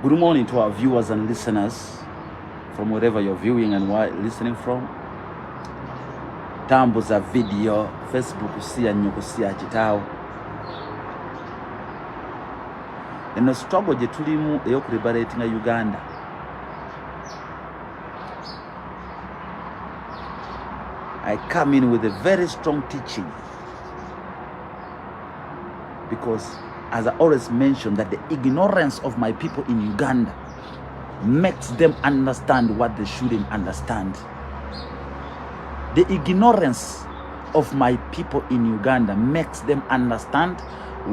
Good morning to our viewers and listeners from wherever you're viewing and listening from. Tambuza video, Facebook siya nyoko siya chitao. Eno struggle je tulimu ey'okuliberatinga Uganda. I come in with a very strong teaching because, as I always mention, that the ignorance of my people in Uganda makes them understand what they shouldn't understand. The ignorance of my people in Uganda makes them understand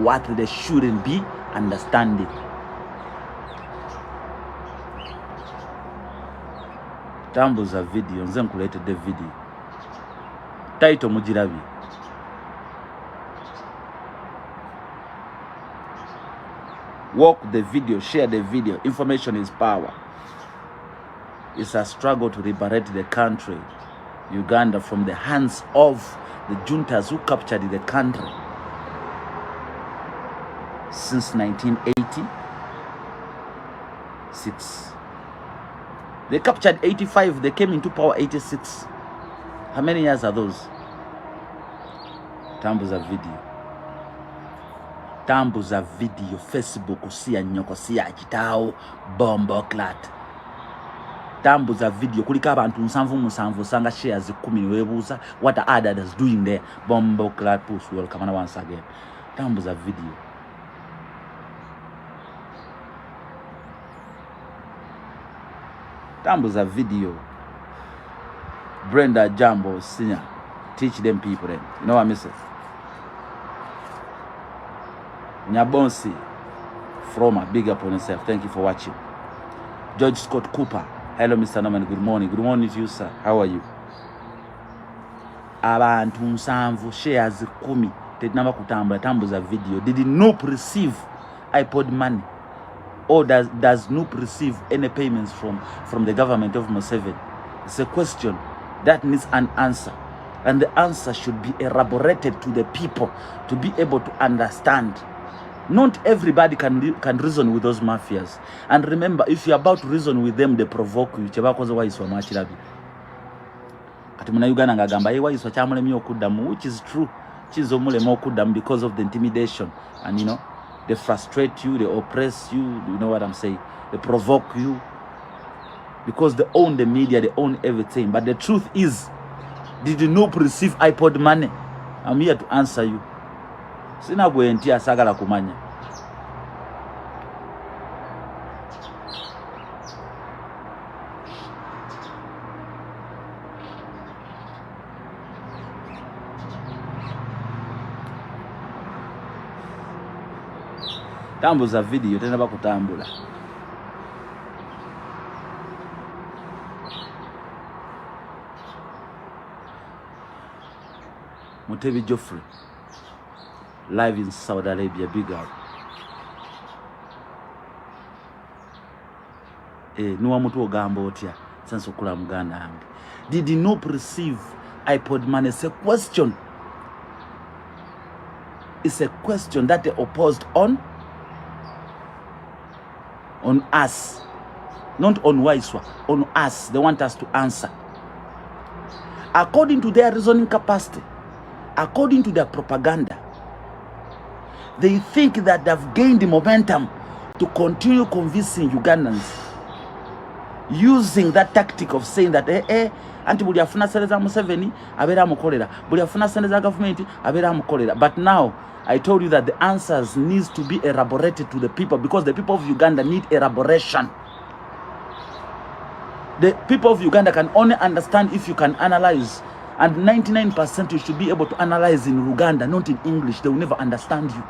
what they shouldn't be understanding. Tambuza video, nze nkuleetedde video. Title mugirabi. Walk the video, share the video. Information is power. It's a struggle to liberate the country, Uganda, from the hands of the juntas who captured the country since 1986. They captured 85, they came into power 86. How many years are those? Tambuza video. Tambuza video, Facebook, siya nyoko, siya chitao, bombo clat. Tambuza video, kulika abantu nsanvu sanga shares 10 webuza, what are others doing there? Bombo clat push, welcome once again. Tambuza video. Tambuza video. Brenda Jambo Senior. Teach them people then. You know what I say? Nyabonsi Froma, big up on yourself. Thank you for watching. George Scott Cooper. Hello, Mr. Norman. Good morning. Good morning to you, sir. How are you? Abantu nsanvu shares 10 tetinamba kutambula tambuza video. Did Noop receive iPod money? Or does Noop receive any payments from the government of Museveni? It's a question that needs an answer. And the answer should be elaborated to the people to be able to understand. Not everybody can reason with those mafias. And remember, if you're about to reason with them, they provoke you. Which is true. Because of the intimidation. And you know, they frustrate you, they oppress you. You know what I'm saying? They provoke you. Because they own the media, they own everything. But the truth is, did you not receive iPod money? I'm here to answer you. Sina bwentia sagala kumanya. Tambuza video tena bakutambula. Mutebi Geoffrey, live in Saudi Arabia, big up. Nuwa mutu ogamba otya sense okula muganda ambi. Did he not receive iPod money? It's a question. It's a question that they opposed on us. Not on Waiswa, on us. They want us to answer. According to their reasoning capacity, according to their propaganda, they think that they've gained the momentum to continue convincing Ugandans using that tactic of saying that anti buli afuna sente za Museveni abera mukolera, buli afuna sente za government abera mukolera. But now I told you that the answers needs to be elaborated to the people, because the people of Uganda need elaboration. The people of Uganda can only understand if you can analyze. And 99% you should be able to analyze in Uganda, not in English. They will never understand you.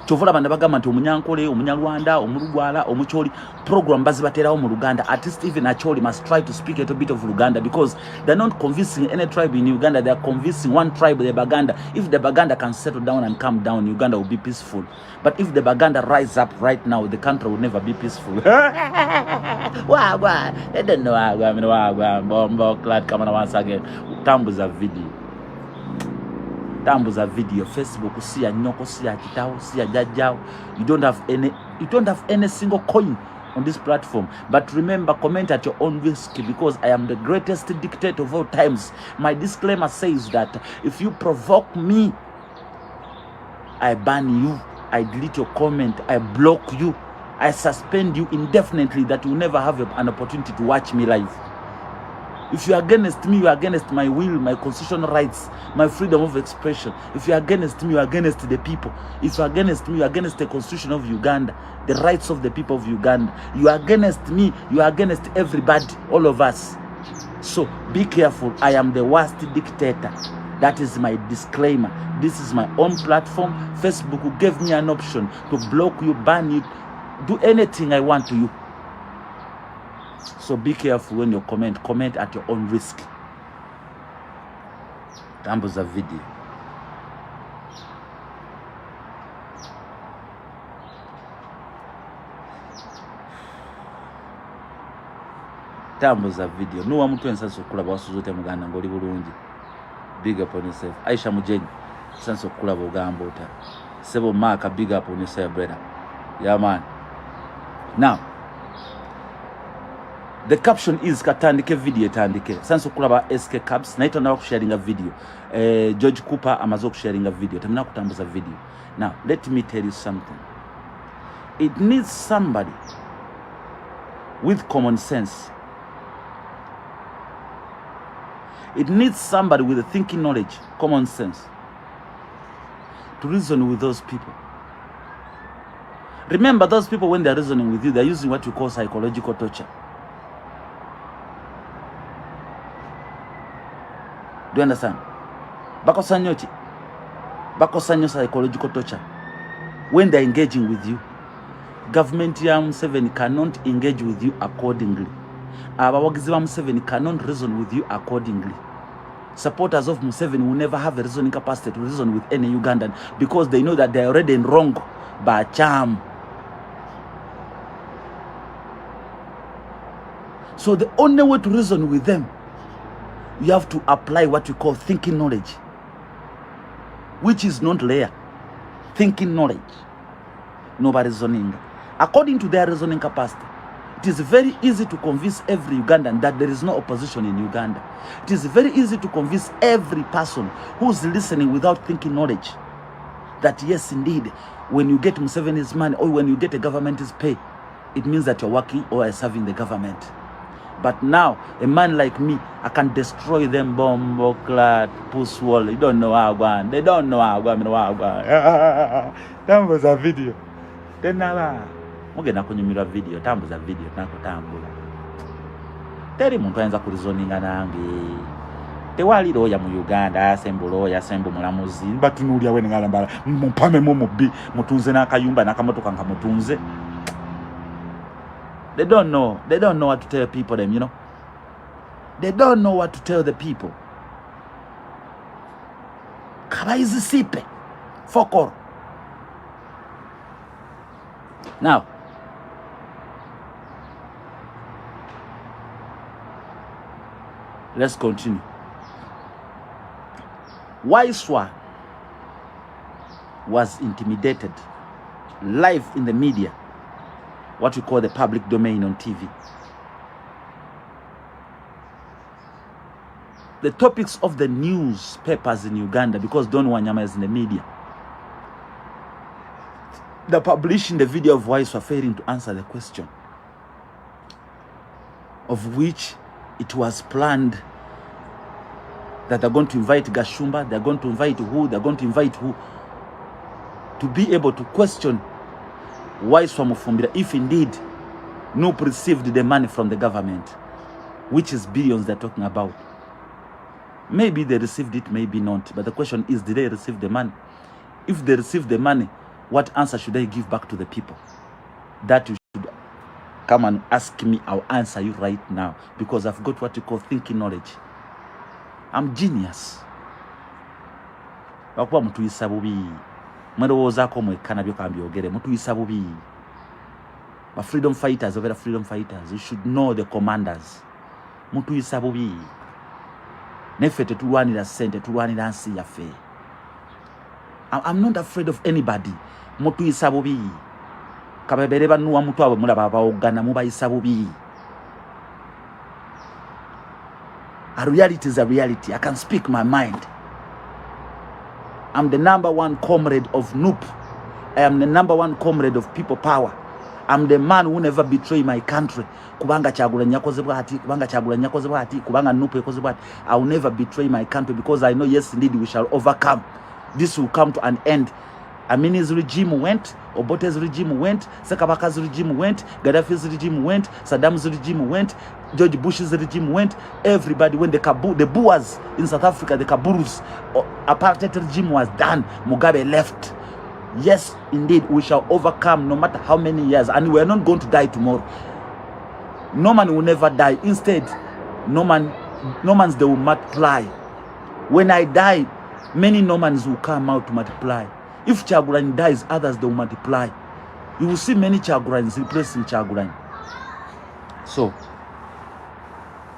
Chovola banda bagamba omunyankole, omunyarwanda, omulugwala, omucholi program bazi baterawo mu Uganda. At least even a choli must try to speak a little bit of Uganda, because they're not convincing any tribe in Uganda. They're convincing one tribe, the Baganda. If the Baganda can settle down and calm down, Uganda will be peaceful. But if the Baganda rise up right now, the country will never be peaceful. Wagwa, they don't know wagwa, bombo clad camera once again. Tambuza video. Tambuza video, Facebook, siya nyoko, siya kitao, siya jajao. You don't have any You don't have any single coin on this platform. But remember, comment at your own risk, because I am the greatest dictator of all times. My disclaimer says that if you provoke me, I ban you, I delete your comment, I block you, I suspend you indefinitely, that you never have an opportunity to watch me live. If you are against me, you are against my will, my constitutional rights, my freedom of expression. If you are against me, you are against the people. If you are against me, you are against the constitution of Uganda, the rights of the people of Uganda. You are against me, you are against everybody, all of us. So be careful. I am the worst dictator. That is my disclaimer. This is my own platform. Facebook gave me an option to block you, ban you, do anything I want to you. So be careful when you comment. Comment at your own risk. Tambuza video. Tambuza video. Nuwa mtu ensanso kulaba wasuzote muganda ngoli bulungi. Big up on yourself. Aisha Mujenyi. Senso kulaba ugambo uta. Sebo Maka, big up on yourself, brother. Yeah, man. Now, the caption is katandike video tandike. Senso kulaba SK Cabs. Naito na sharing a video. George Cooper amazo sharing a video. Tamina kutambuza video. Now, let me tell you something. It needs somebody with common sense. It needs somebody with a thinking knowledge, common sense, to reason with those people. Remember, those people, when they're reasoning with you, they're using what we call psychological torture. Do you understand? Bakosanyochi. Bakosanyo psychological torture. When they're engaging with you, government ya Museveni cannot engage with you accordingly. Abawagizi ba Museveni cannot reason with you accordingly. Supporters of Museveni will never have a reasoning capacity to reason with any Ugandan, because they know that they are already in wrong by charm. So the only way to reason with them, you have to apply what we call thinking knowledge, which is not layer. Thinking knowledge. Nobody reasoning. According to their reasoning capacity, it is very easy to convince every Ugandan that there is no opposition in Uganda. It is very easy to convince every person who's listening without thinking knowledge that yes, indeed, when you get Museveni's money or when you get a government's pay, it means that you're working or are serving the government. But now, a man like me, I can destroy them, bomb, clad, push wall. You don't know how I go. They don't know how I go. That was a video. Then now, mugenda kunyumira video, tambuza video, nakutambula. Teri muntu ayinza kulizoninga nange. Tewali loya mu Uganda, asembu loya, asembu mulamuzi. Batunuulya we ngala mpame mu mubi, mutunze n'akayumba n'akamotoka nga mutunze. They don't know. They don't know what to tell people them, you know. They don't know what to tell the people. Kabaizi sipe. Fokoro. Now, let's continue. Waiswa was intimidated live in the media, what we call the public domain on TV. The topics of the newspapers in Uganda, because Don Wanyama is in the media, they're publishing the video of Waiswa failing to answer the question, of which it was planned that they're going to invite Gashumba, they're going to invite who, they're going to invite who, to be able to question Waiswa Mufumbira if indeed Nup received the money from the government, which is billions they're talking about. Maybe they received it, maybe not. But the question is, did they receive the money? If they received the money, what answer should I give back to the people? That you should come and ask me, I'll answer you right now, because I've got what you call thinking knowledge. I'm genius. Wakuwa mtu isabubi. Mwendo wozako mwekana byo kambi ogere. Mtu isabubi. But freedom fighters, over freedom fighters, you should know the commanders. Mtu isabubi. Nefete tuwanira sente, tuwanira nsi ya fe. I'm not afraid of anybody. Mtu isabubi. kabebere banuwa mutu abo mulaba baogana mubayisa bubi. A reality is a reality. I can speak my mind. I'm the #1 comrade of Noop. I am the #1 comrade of people power. I'm the man who never betray my country. Kubanga Chagulanyi yakoze bwati, kubanga Chagulanyi yakoze bwati, kubanga Noop yakoze bwati. I will never betray my country because I know, yes, indeed, we shall overcome. This will come to an end. Amini's regime went, Obote's regime went, Sekabaka's regime went, Gaddafi's regime went, Saddam's regime went, George Bush's regime went. Everybody, when the Boers in South Africa, the Kaburus, apartheid regime was done, Mugabe left. Yes, indeed, we shall overcome no matter how many years, and we are not going to die tomorrow. No man will never die. Instead, Normans, they will multiply. When I die, many Normans will come out to multiply. If Chagulanyi dies, others they will multiply. You will see many Chagulanyis replacing Chagulanyi. So,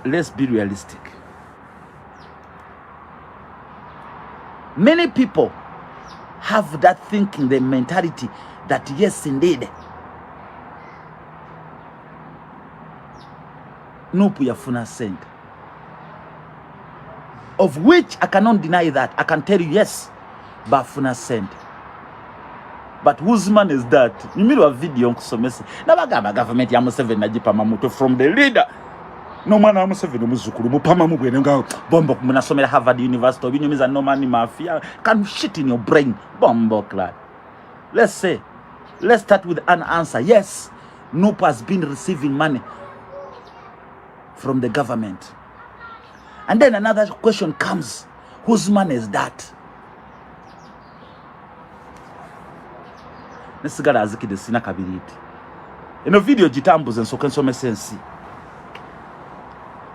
let's be realistic. Many people have that thinking, the mentality that yes, indeed, Nupu yafuna send. Of which I cannot deny that. I can tell you yes, bafuna send. But whose man is that? You mean a video on Somesi? Nabagaba government ya Museveni najipa mamuto from the leader. No man na Museveni muzukuru mupama mubwene nga bombo munasomera Harvard University obinyumiza no man mafia can shit in your brain bombo clad. Let's start with an answer. Yes, Noop has been receiving money from the government. And then another question comes, whose money is that? Nesigala azikide sina kabiriti. Eno video jitambuze nsoke nsome sensi.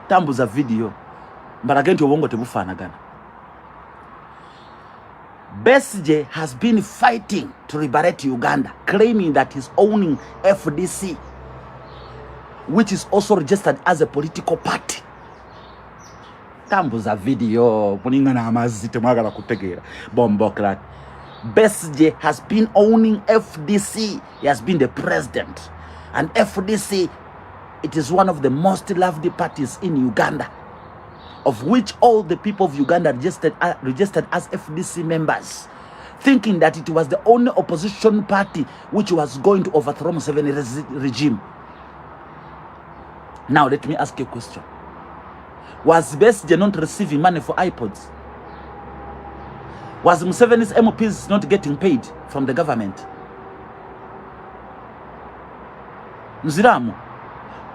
Tambuza video. Mbaragenti obongo tebufanagana. Besigye has been fighting to liberate Uganda, claiming that he's owning FDC, which is also registered as a political party. Tambuza video. Muningana amazite mwagala kutegera. Bombo clat. Besigye has been owning FDC. He has been the president. And FDC, it is one of the most loved parties in Uganda, of which all the people of Uganda registered as FDC members, thinking that it was the only opposition party which was going to overthrow Museveni's regime. Now let me ask you a question. Was Besigye not receiving money for iPods? Was Museveni's MPs not getting paid from the government? Nziramu,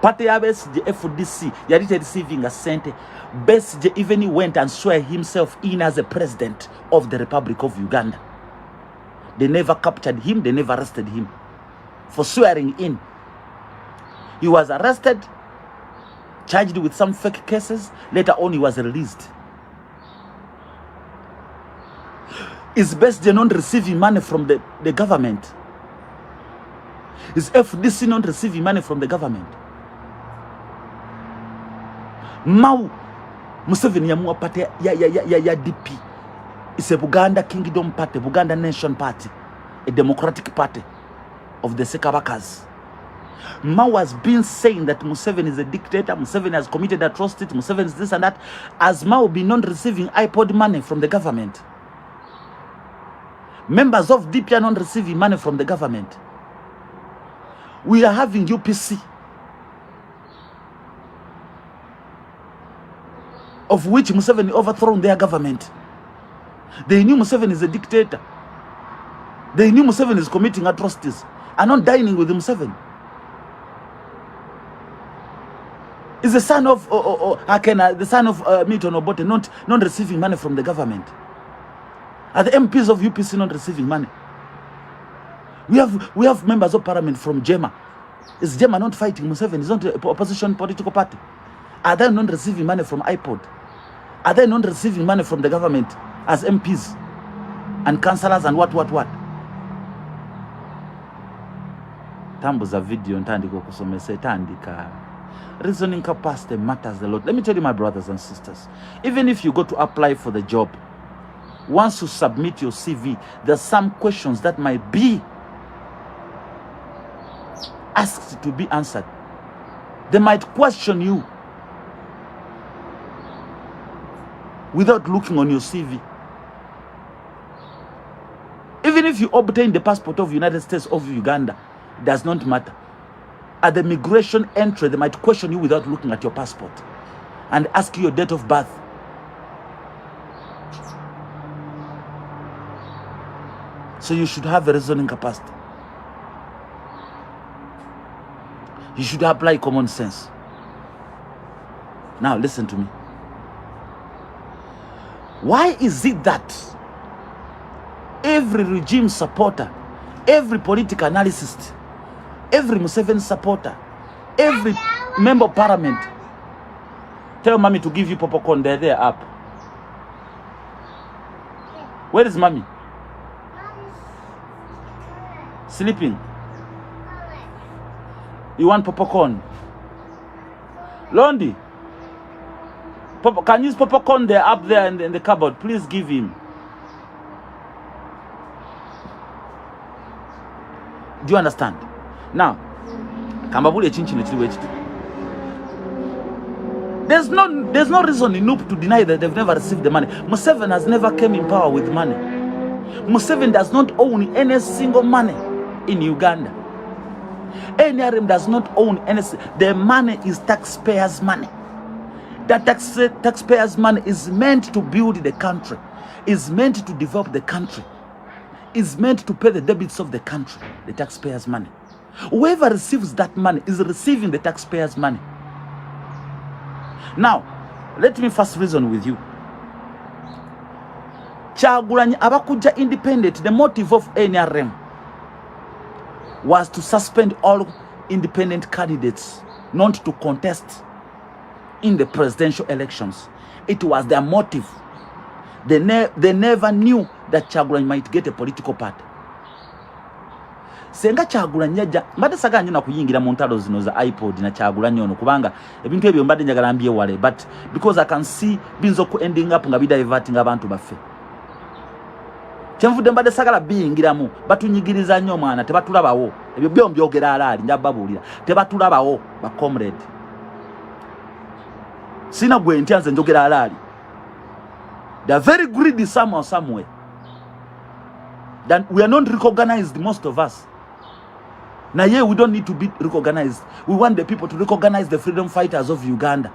party ya Besigye FDC yali receiving a cent. Besigye even went and swore himself in as a president of the Republic of Uganda. They never captured him, they never arrested him for swearing in. He was arrested, charged with some fake cases. Later on, he was released. Is Besigye not receiving money from the government? Is FDC not receiving money from the government? Mau Museveni yamuwa party ya DP. It's a Buganda Kingdom Party, Buganda Nation Party, a democratic party of the Sekabakas. Mau has been saying that Museveni is a dictator, Museveni has committed atrocities, Museveni is this and that. Has Mau been not receiving iPod money from the government? Members of DP are not receiving money from the government. We are having UPC, of which Museveni overthrown their government. They knew Museveni is a dictator. They knew Museveni is committing atrocities, are not dining with Museveni. Is the son of Milton Obote not receiving money from the government? Are the MPs of UPC not receiving money? We have members of parliament from Jema. Is Jema not fighting Museveni? It's not an opposition political party. Are they not receiving money from iPod? Are they not receiving money from the government as MPs and councillors and what? Tambuza video ntandiko kusomesa tandika. Reasoning capacity matters a lot. Let me tell you, my brothers and sisters, even if you go to apply for the job, once you submit your CV, there's some questions that might be asked to be answered. They might question you without looking on your CV. Even if you obtain the passport of United States of Uganda, it does not matter. At the migration entry, they might question you without looking at your passport and ask you your date of birth. So you should have a reasoning capacity. You should apply common sense. Now listen to me. Why is it that every regime supporter, every political analyst, every Museveni supporter, every member of parliament, tell mommy to give you popcorn, they're up. Where is mommy? Sleeping. You want popcorn? Londi, can you use popcorn there up there in the cupboard? Please give him. Do you understand? Now, there's no reason in Nup to deny that they've never received the money. Museveni has never came in power with money. Museveni does not own any single money in Uganda. NRM does not own anything. The money is taxpayers' money. That taxpayers' money is meant to build the country, is meant to develop the country, is meant to pay the debits of the country, the taxpayers' money. Whoever receives that money is receiving the taxpayers' money. Now, let me first reason with you. Kyagulanyi abakuja independent, the motive of NRM was to suspend all independent candidates not to contest in the presidential elections. It was their motive. They never knew that Kyagulanyi might get a political party. Senga Kyagulanyi yaja mbadde saganya na kuyingira mu ntalo zino za iPod na Kyagulanyi ono kubanga ebintu ebyo mbadde njagala mbye wale, but because I can see binzo ku ending up nga bidiverting abantu baffe. Kyenvudde mbadde sagala biyingiramu batunyigiriza nnyo mwana, tebatulabawo. Ebyo byo mbyogera alaali njababuulira, tebatulabawo ba comrade. Sina gwe ntyanze njogera alaali. They are very greedy somewhere. Then we are not recognized, most of us. Now, yeah, we don't need to be recognized. We want the people to recognize the freedom fighters of Uganda.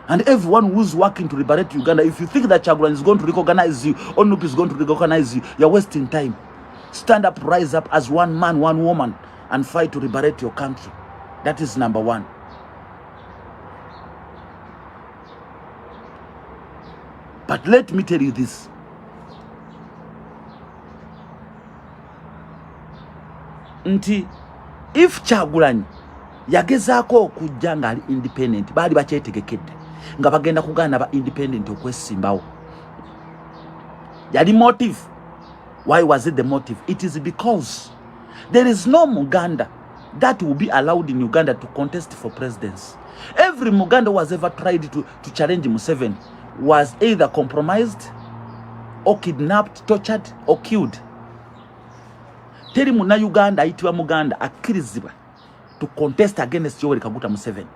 And everyone who's working to liberate Uganda. If you think that Kyagulanyi is going to recognize you, or Nup is going to recognize you, you're wasting time. Stand up, rise up as one man, one woman, and fight to liberate your country. That is number one. But let me tell you this. Nti, if Kyagulanyi yagezaako okujja nga ali independent, baali bakyetegekedde nga bagenda kugaana ba independent okwesimbawo. Yali motive. Why was it the motive? It is because there is no Muganda that will be allowed in Uganda to contest for presidency. Every Muganda who has ever tried to challenge Museveni was either compromised or kidnapped, tortured, or killed. Teri muna Uganda aitwa Muganda akirizibwa to contest against Yoweri Kaguta Museveni.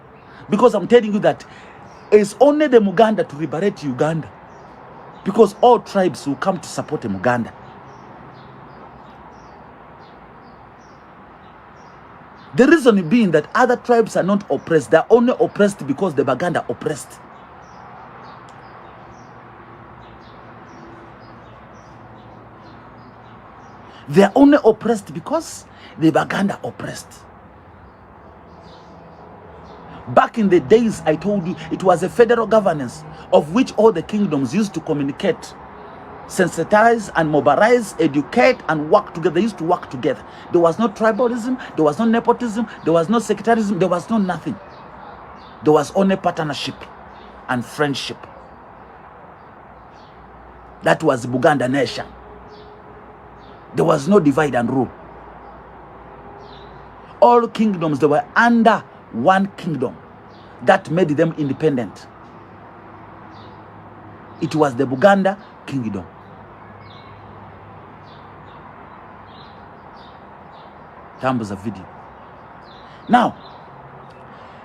Because I'm telling you that it's only the Muganda to liberate Uganda. Because all tribes will come to support the Muganda. The reason being that other tribes are not oppressed. They are only oppressed because the Baganda oppressed. They are only oppressed because the Baganda oppressed. Back in the days, I told you, it was a federal governance of which all the kingdoms used to communicate, sensitize and mobilize, educate and work together. They used to work together. There was no tribalism, there was no nepotism, there was no sectarianism, there was no nothing. There was only partnership and friendship. That was the Buganda nation. There was no divide and rule. All kingdoms, they were under one kingdom that made them independent. It was the Buganda kingdom. Tambuza video. Now,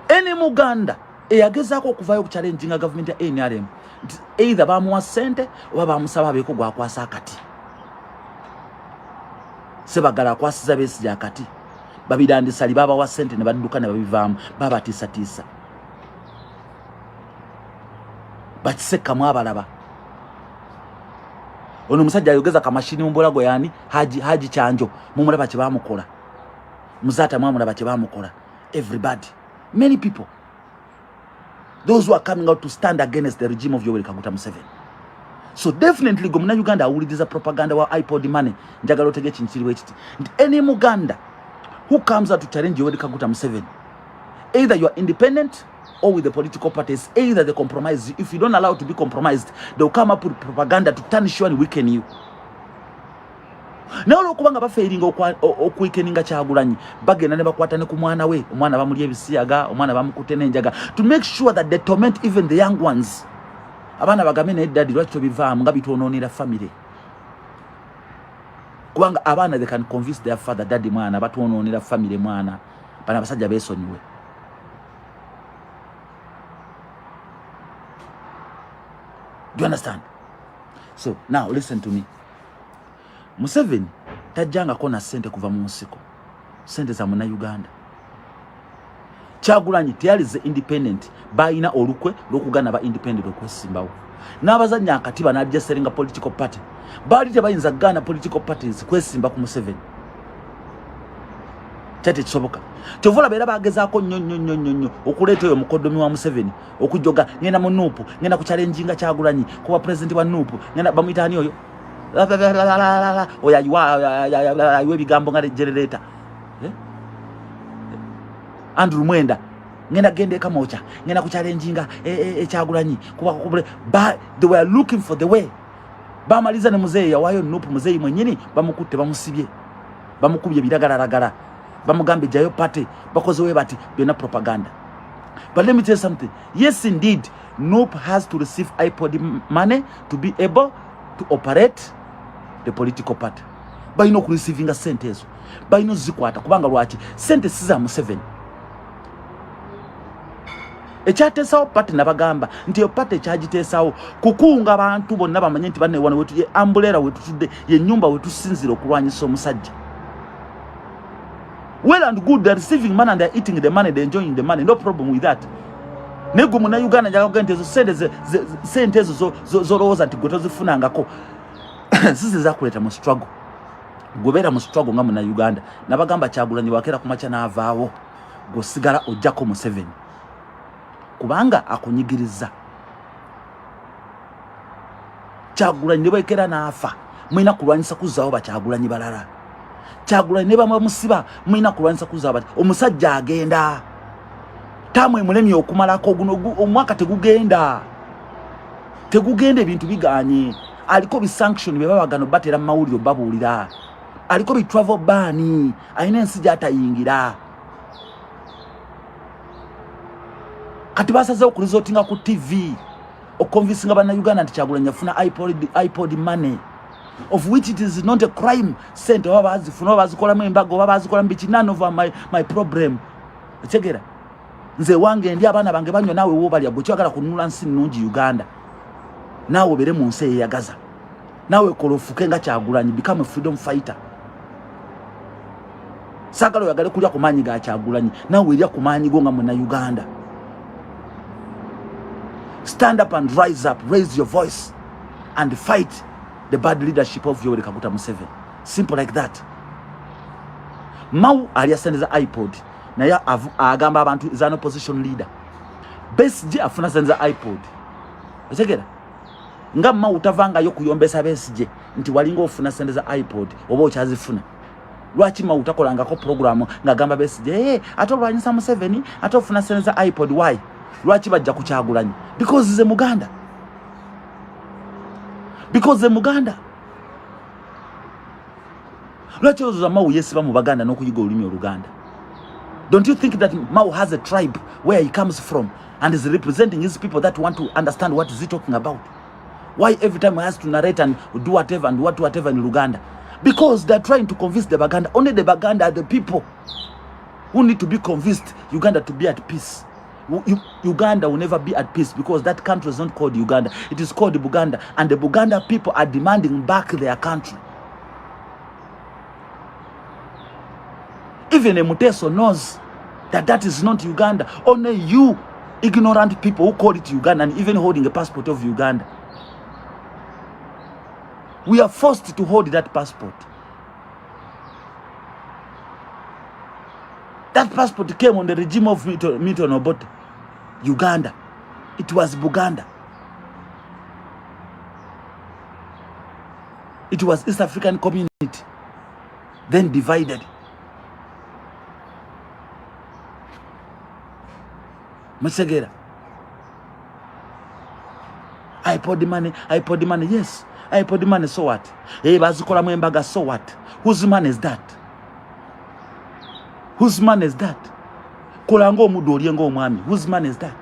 any Muganda, eyagezako okuvayo ku challenging government ya NRM, either bamuwa sente oba bamusaba beko gwakwasa akati. Sebagala akwasiza Besigye akati. Babidandisa libaba wa sente ne badduka ne babivaamu baba tisa. Bakisekamu abalaba. Ono musajja ayogeza kamashini mbolago yani haji chanjo mumulaba kye bamukola. Muzata mwamulaba kye bamukola. Everybody, many people, those who are coming out to stand against the regime of Yoweri Kaguta Museveni. So definitely gomuna Uganda awulidiza propaganda wa iPod money njagala otege kinchiriwe kiti. Any Muganda who comes out to challenge Yoweri Kaguta Museveni, either you are independent or with the political parties, either they compromise you. If you don't allow to be compromised, they'll come up with propaganda to tarnish you and weaken you. Now lokubanga bafairinga okwekeninga Kyagulanyi bagenda ne bakwata ne ku mwana we omwana bamuli ebisiyaga omwana bamukute n'enjaga to make sure that they torment even the young ones. Abana bagame ne daddy lwaki bivaamu nga bitonoonera family. Kubanga abana they can convince their father daddy mwana batonoonera family mwana bana basajja beesonyiwe. Do you understand? So now listen to me. Museveni tajjanga kona sente kuva mu nsiko. Sente za muna Uganda. Kyagulanyi teyalize independent bayina olukwe lokugana ba independent okwesimbawo. N'abazanya akatiba n'ajja seringa political party. Bali tebayinza gana political parties kwesimba ku Museveni. Kyate kisoboka. Kyovola beera bagezaako nnyo okuleeta oyo mukoddomi wa Museveni okujjoga ngenda mu Nuupu ngenda ku challenginga Kyagulanyi kuba president wa Nuupu ngenda bamuyita ani oyo oya yiwa ebigambo nga generator Andrew Mwenda ngenda gende kamocha ngenda ku challenginga Kyagulanyi kuba they were looking for the way. Bamaliza ne muzeeyi yawayo Nuupu muzeeyi mwennyini bamukutte bamusibye bamukubye biragala bamugambe jayo party bakoze we bati byonna propaganda. But let me tell you something. Yes indeed, Nuupu has to receive iPod money to be able to operate the political party. By no receiving a sentence. By no zikwata kubanga lwaki sente siza Museveni. Ekyatesaawo party nabagamba nti yo party kyagiteesaawo kukunga abantu bonna bamanye nti banne wana wetu ye ambulera wetu tudde ye nyumba wetu sinzira okulwanyisa omusajja. Well and good, they're receiving money and they're eating the money, they're enjoying the money. No problem with that. Nego muna Uganda njaga kugenda ezo sente ezo zolowooza nti gwe tozifunangako. Sisi zakuleta mu struggle. Gobeera mu struggle nga muna Uganda. Nabagamba Kyagulanyi wakera kumacha n'avaawo. Gosigala ojjako Museveni. Kubanga akunyigiriza. Kyagulanyi ne bwekera n'afa. Mwina kulwanyisa kuzaawo ba Kyagulanyi balala. Kyagulanyi ne bamusiba mwina kulwanyisa kuzaawo omusajja agenda. Tamwe mulemi okumalako guno omwaka tegugenda ebintu biganye. Aliko bi sanction bye babagano batera mawuliro babuulira. Aliko bi travel ban ayina ensi gy'atayingira. Kati basaze okulizotinga ku TV okonvinsinga bana Uganda nti Kyagulanyi afuna iPod money, of which it is not a crime. Sente oba bazifuna oba bazikolamu embago oba bazikolamu biki, none of my problem. Etegera nze wange ndi abana bange banyo nawe wo bali agwo kyagala kunula nsi nnungi Uganda. Nawe bere mu nsi eyagaza. Nawe kolofuke nga Kyagulanyi, become a freedom fighter. Sagalo yagale kulya ku maanyi ga Kyagulanyi, nawe erya ku maanyi go nga muna Uganda. Stand up and rise up, raise your voice and fight the bad leadership of Yoweri Kaguta Museveni. Simple like that. Mau aliyasendeza iPod naye agamba abantu is an opposition leader. Besigye afuna sendeza iPod. Otegera nga Mau utavanga yo kuyombesa Besigye nti walinga ofuna sendeza iPod oba okyazifuna. Lwaki Mau utakolangako program ngagamba Besigye atolwanyisa Museveni atofuna sendeza iPod? Why? Lwaki bajja ku Kyagulanyi? Because he's a Muganda. Because the Muganda. Lwaki ozoza Mau yesiba mu Baganda n'okuyiga olulimi Oluganda? Don't you think that Mau has a tribe where he comes from and is representing his people that want to understand what is he talking about? Why every time he has to narrate and do whatever and whatever in Luganda? Because they're trying to convince the Baganda. Only the Baganda are the people. who need to be convinced Uganda to be at peace. Uganda will never be at peace because that country is not called Uganda. It is called Buganda, and the Buganda people are demanding back their country. Even Muteso knows that that is not Uganda. Only you ignorant people who call it Uganda and even holding a passport of Uganda. We are forced to hold that passport. That passport came on the regime of Milton Obote. Uganda. It was Buganda. It was East African community, then divided. Masegera. I put the money, yes. I put the money, so what? Hey, Bazukola Mwembaga, so what? Whose money is that? Whose money is that? Kolango Mudoriango Mwami. Whose money is that?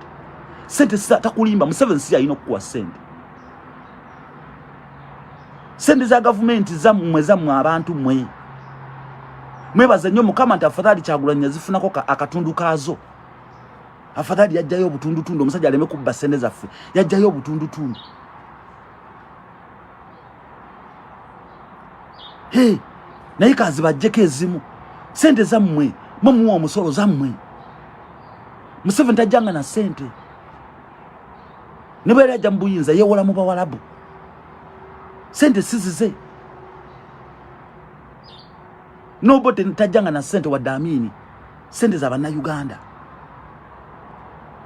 Sente sata kulimba, Museveni siya inokuwa sende. Sende za government za abantu mwe. Mwebaze nnyo Mukama nti afadhali Kyagulanyi zifunako akatundu kazo. Afadhali yajjayo obutundutundu omusajja aleme kubba sente zaffe. Yajjayo obutundutundu. Hey, naye kazibajjeko ezimu. Sente zammwe, muwa omusolo zammwe. Museveni tajjanga na sente. Ne bwe yajja mu buyinza yeewola mu bawalabu. Sente sizize. Nobody tajjanga na sente wadde amini. Sente za bannayuganda.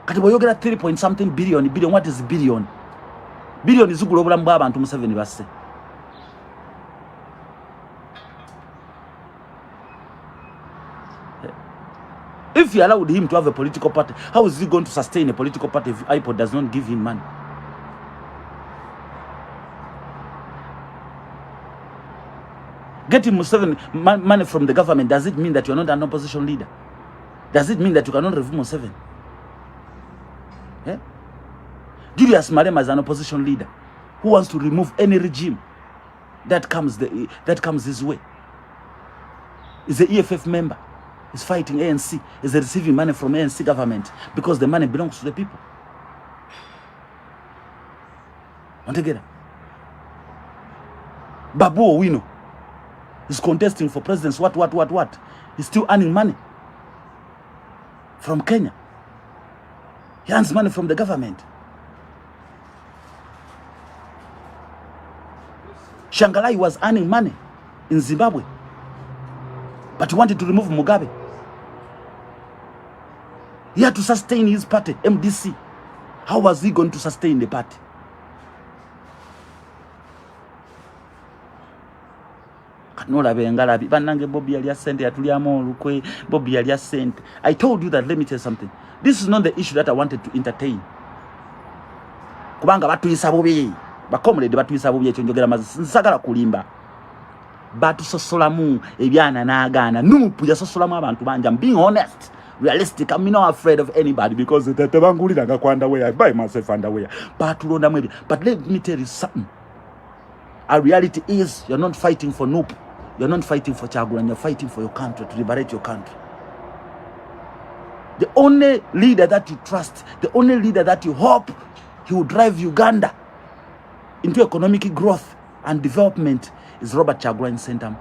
Kati bw'oyogera 3 point something billion, what is billion? Billion zigula obulamu bw'abantu Museveni basse. If you allowed him to have a political party, how is he going to sustain a political party if IPOD does not give him money? Getting Museveni money from the government, does it mean that you are not an opposition leader? Does it mean that you cannot remove Museveni? Yeah? Julius Malema is an opposition leader who wants to remove any regime that comes his way. He's an EFF member. Is fighting ANC, is receiving money from ANC government because the money belongs to the people. Want to get it? Babu Owino is contesting for presidents. What? He's still earning money from Kenya. He earns money from the government. Shangalai was earning money in Zimbabwe, but he wanted to remove Mugabe. He had to sustain his party, MDC. How was he going to sustain the party? I told you that, let me tell you something. This is not the issue that I wanted to entertain. Kubanga batuyisa bubi. Bakomulede batuyisa bubi ekyo njogera mazzi. Nsagala kulimba. Batu sosolamu ebyana n'agaana. Nupu ya sosolamu abantu banja. I'm being honest. Realistic. I'm not afraid of anybody because I buy myself underwear. But let me tell you something. Our reality is you're not fighting for Noop. You're not fighting for Kyagulanyi. You're fighting for your country, to liberate your country. The only leader that you trust, the only leader that you hope he will drive Uganda into economic growth and development is Robert Kyagulanyi Ssentamu.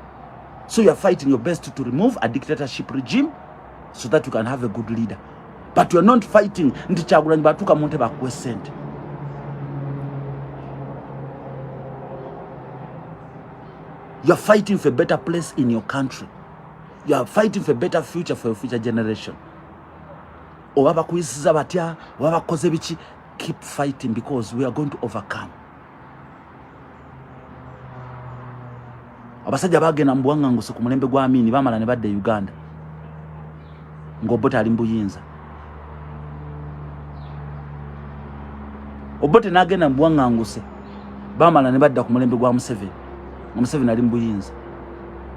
So you're fighting your best to remove a dictatorship regime so that you can have a good leader. But you're not fighting nti Kyagulanyi batuka monte bakuwe sente. You're fighting for a better place in your country. You are fighting for a better future for your future generation. Keep fighting because we are going to overcome. Abasajja bagenda mbuwanga nguso ku mulembe gwa Amini bamala ne badde Uganda. Ng'Obote ali mbuyinza. Obote n'agenda mbuwanga nguse bamala ne badda ku mulembe gwa Museveni. Museveni ali mbuyinza.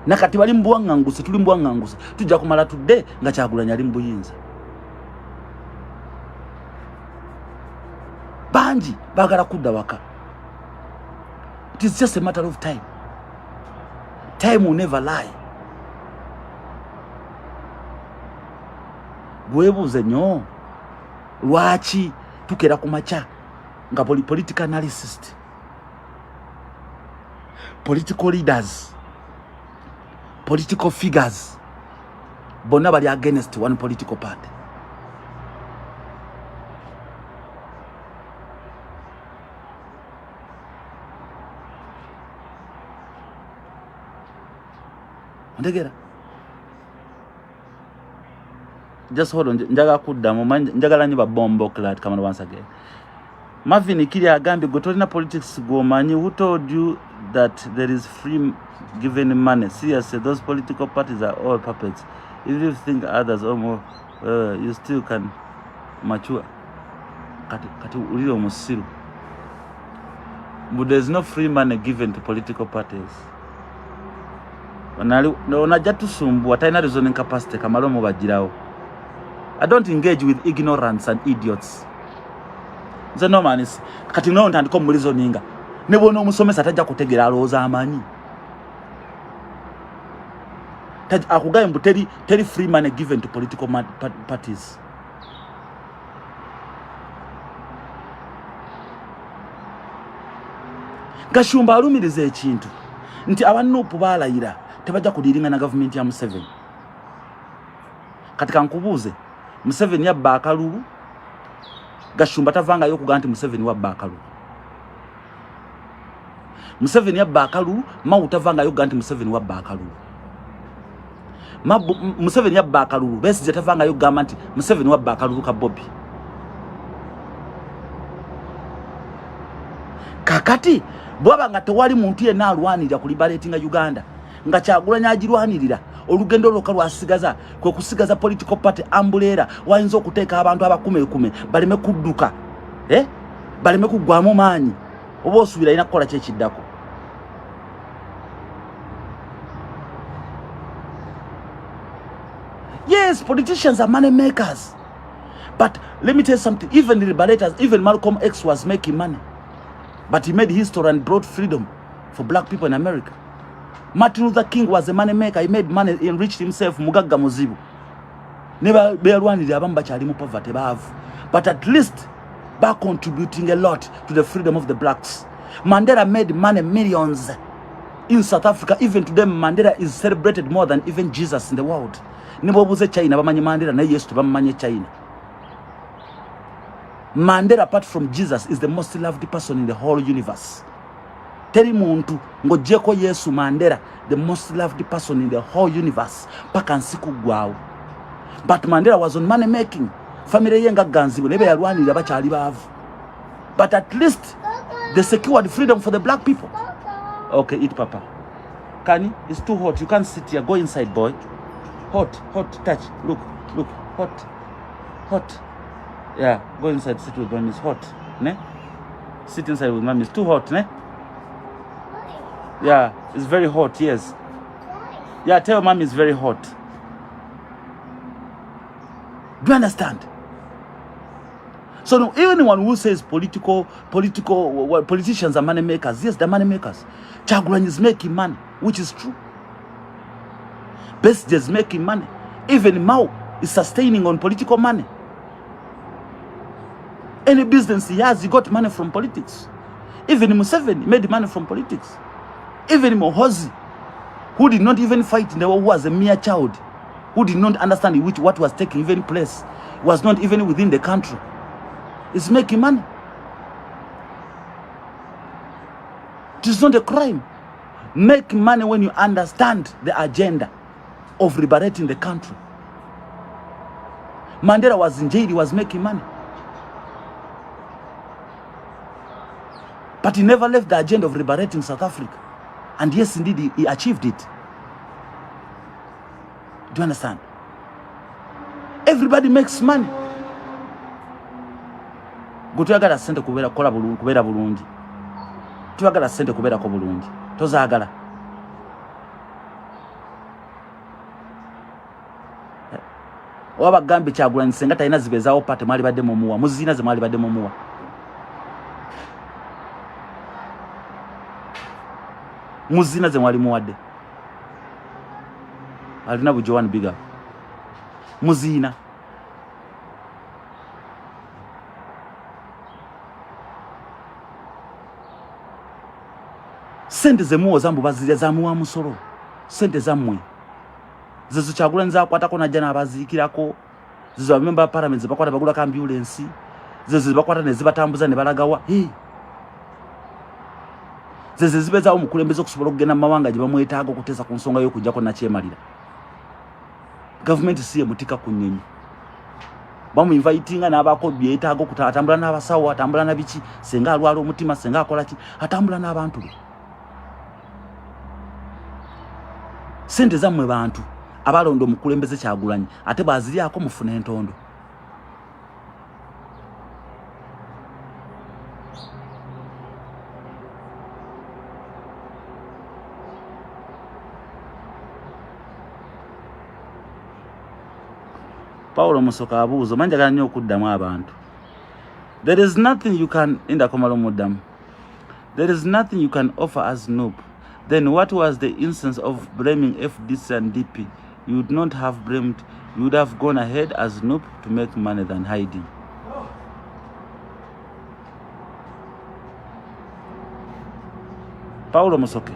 Nakati bali mbuwanga nguse tuli mbuwanga nguse tujja kumala tudde nga Kyagulanyi ali mbuyinza. Banji bagala kudda waka. It is just a matter of time. Time will never lie. gwebuuze nnyo lwaki tukera ku makya nga political analyst, political leaders, political figures bonna bali against one political party. Ndegera. Just hold on. Njaga kuddamu njagala nyo ba bombo clat come on once again. Marvin Kiri agambi gotolina politics gomanyi. Who told you that there is free given money? Seriously, those political parties are all puppets. If you think others or more, you still can mature. Kati ulilo musiru. But there's no free money given to political parties. Onajja tusumbua talina reasoning capacity kamalo mubagirawo. I don't engage with ignorance and idiots. Nze no man is kati no ntandiko mu reasoninga. Ne bona omusomesa tajja kutegera alooza amanyi. Akugaye mbu teri free money given to political parties. Gashumba alumiriza ekintu nti abanupu balayira tebajja kudiringa na government ya Museveni. Katika nkubuuze Museveni yabba akalulu, Gashumba tavangayo okuga nti Museveni wabba akalulu. Museveni yabba akalulu, Mau tavangayo okuga nti Museveni wabba akalulu. Museveni yabba akalulu, Besigye tavangayo okugamba nti Museveni wabba akalulu ka Bobby. Kakati bwaba nga tewali muntu yenna alwanirira ku liberating Uganda nga Kyagulanyi agirwanirira olugendo lwoka lwasigaza kwe kusigaza political party ambulera wayinza okuteeka abantu abakume baleme kudduka baleme kugwamu maanyi oba osuubira ina kukola kyekiddako. Yes, politicians are money makers, but let me tell you something. Even the liberators, even Malcolm X was making money, but he made history and brought freedom for black people in America. Martin Luther King was a money maker. He made money, he enriched himself. Mugaga muzibu. Never bearwanirira abamu bakyali mu poverty bavu, but at least by contributing a lot to the freedom of the blacks. Mandela made money, millions in South Africa. Even today, Mandela is celebrated more than even Jesus in the world. Nibobuze China bamanyi Mandela na Yesu bamanyi China. Mandela, apart from Jesus, is the most loved person in the whole universe. Teri muntu ngojeko Yesu Mandela, the most loved person in the whole universe. Paka nsiku gwawo. But Mandela was on money making. Family yenga ganzibu nebe yalwanirira bakyali bavu. But at least they secured freedom for the black people. Okay, eat papa. Kani, it's too hot. You can't sit here. Go inside, boy. Hot, touch. Look, hot. Yeah, go inside, sit with mommy. It's hot, ne? Sit inside with mommy. It's too hot, ne? Yeah, it's very hot, yes. Yeah, tell mommy it's very hot. Do you understand? So no, anyone who says politicians are money makers, yes, they're money makers. Kyagulanyi is making money, which is true. Besigye is making money. Even Mau is sustaining on political money. Any business he has, he got money from politics. Even Museveni made money from politics. Even Mohozi, who did not even fight in the war, who was a mere child, who did not understand what was taking even place, was not even within the country, is making money. It is not a crime. Make money when you understand the agenda of liberating the country. Mandela was in jail, he was making money. But he never left the agenda of liberating South Africa. And yes, indeed, he achieved it. Do you understand? Everybody makes money. Go to Agala Center Kubera Burundi. To Agala Center Kubera Burundi. Toza Agala. Waba gambi Kyagulanyi senga talina zibezawo pate mali badde mumuwa. Muzina ze mali badde mumuwa. Muzina ze mwali muwadde. Alina bujo one bigger. Muzina. sente zemuwo zambu bazirya zamuwa musolo sente zammwe zezo Kyagulanyi zakwatako najja n'abaziikirako zezo abamemba ba parliament zebakwata bagulako ambulance zezo zebakwata ne zibatambuza ne balagawa zezo zibezaawo omukulembeze okusobola okugenda mu mawanga gye bamwetaaga okuteesa ku nsonga y'okujjako nakyemalira gavumenti si ye mutika ku nnyonyi bamuinvitinga n'abaako byetaaga atambula n'abasawo atambula na biki senga alwala omutima senga akola ki atambula n'abantu be sente zammwe bantu abalonda omukulembeze Kyagulanyi ate baziryako mufuna entondo Paulo Musoka abuuzo manjagala nnyo okuddamu abantu there is nothing you can indakomalo muddamu there is nothing you can offer as noob. Then what was the instance of blaming FDC and DP? You would not have blamed, you would have gone ahead as noob to make money than hiding. Paulo Musoke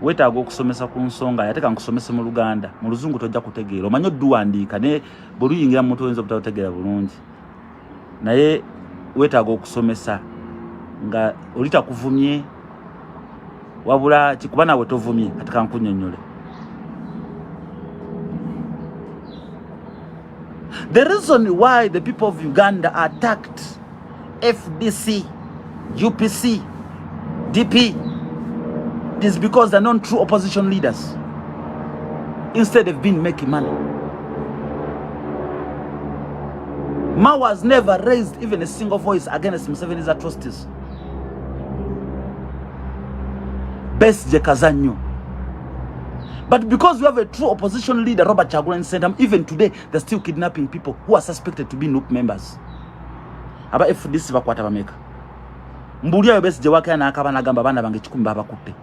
wetaaga okusomesa ku nsonga yateka nkusomese mu Luganda mu Luzungu tojja kutegeera omanyi odduwandiika ne bw'oluyingira mu mutwe oyinza obutategeera bulungi naye wetaaga okusomesa nga olitakuvumye wabula kikuba nawe tovumye ate kankunnyonnyole. The reason why the people of Uganda attacked FDC, UPC, DP is because they're not true opposition leaders. Instead they've been making money. Mao has never raised even a single voice against Museveni's atrocities. Besije kazanyo. But because we have a true opposition leader, Robert Kyagulanyi Ssentamu, even today, they're still kidnapping people who are suspected to be NUP members. Aba FDC bakwata bameka. Mbuliayo Besije wake anakaba nagamba bana bange 10 babakutte.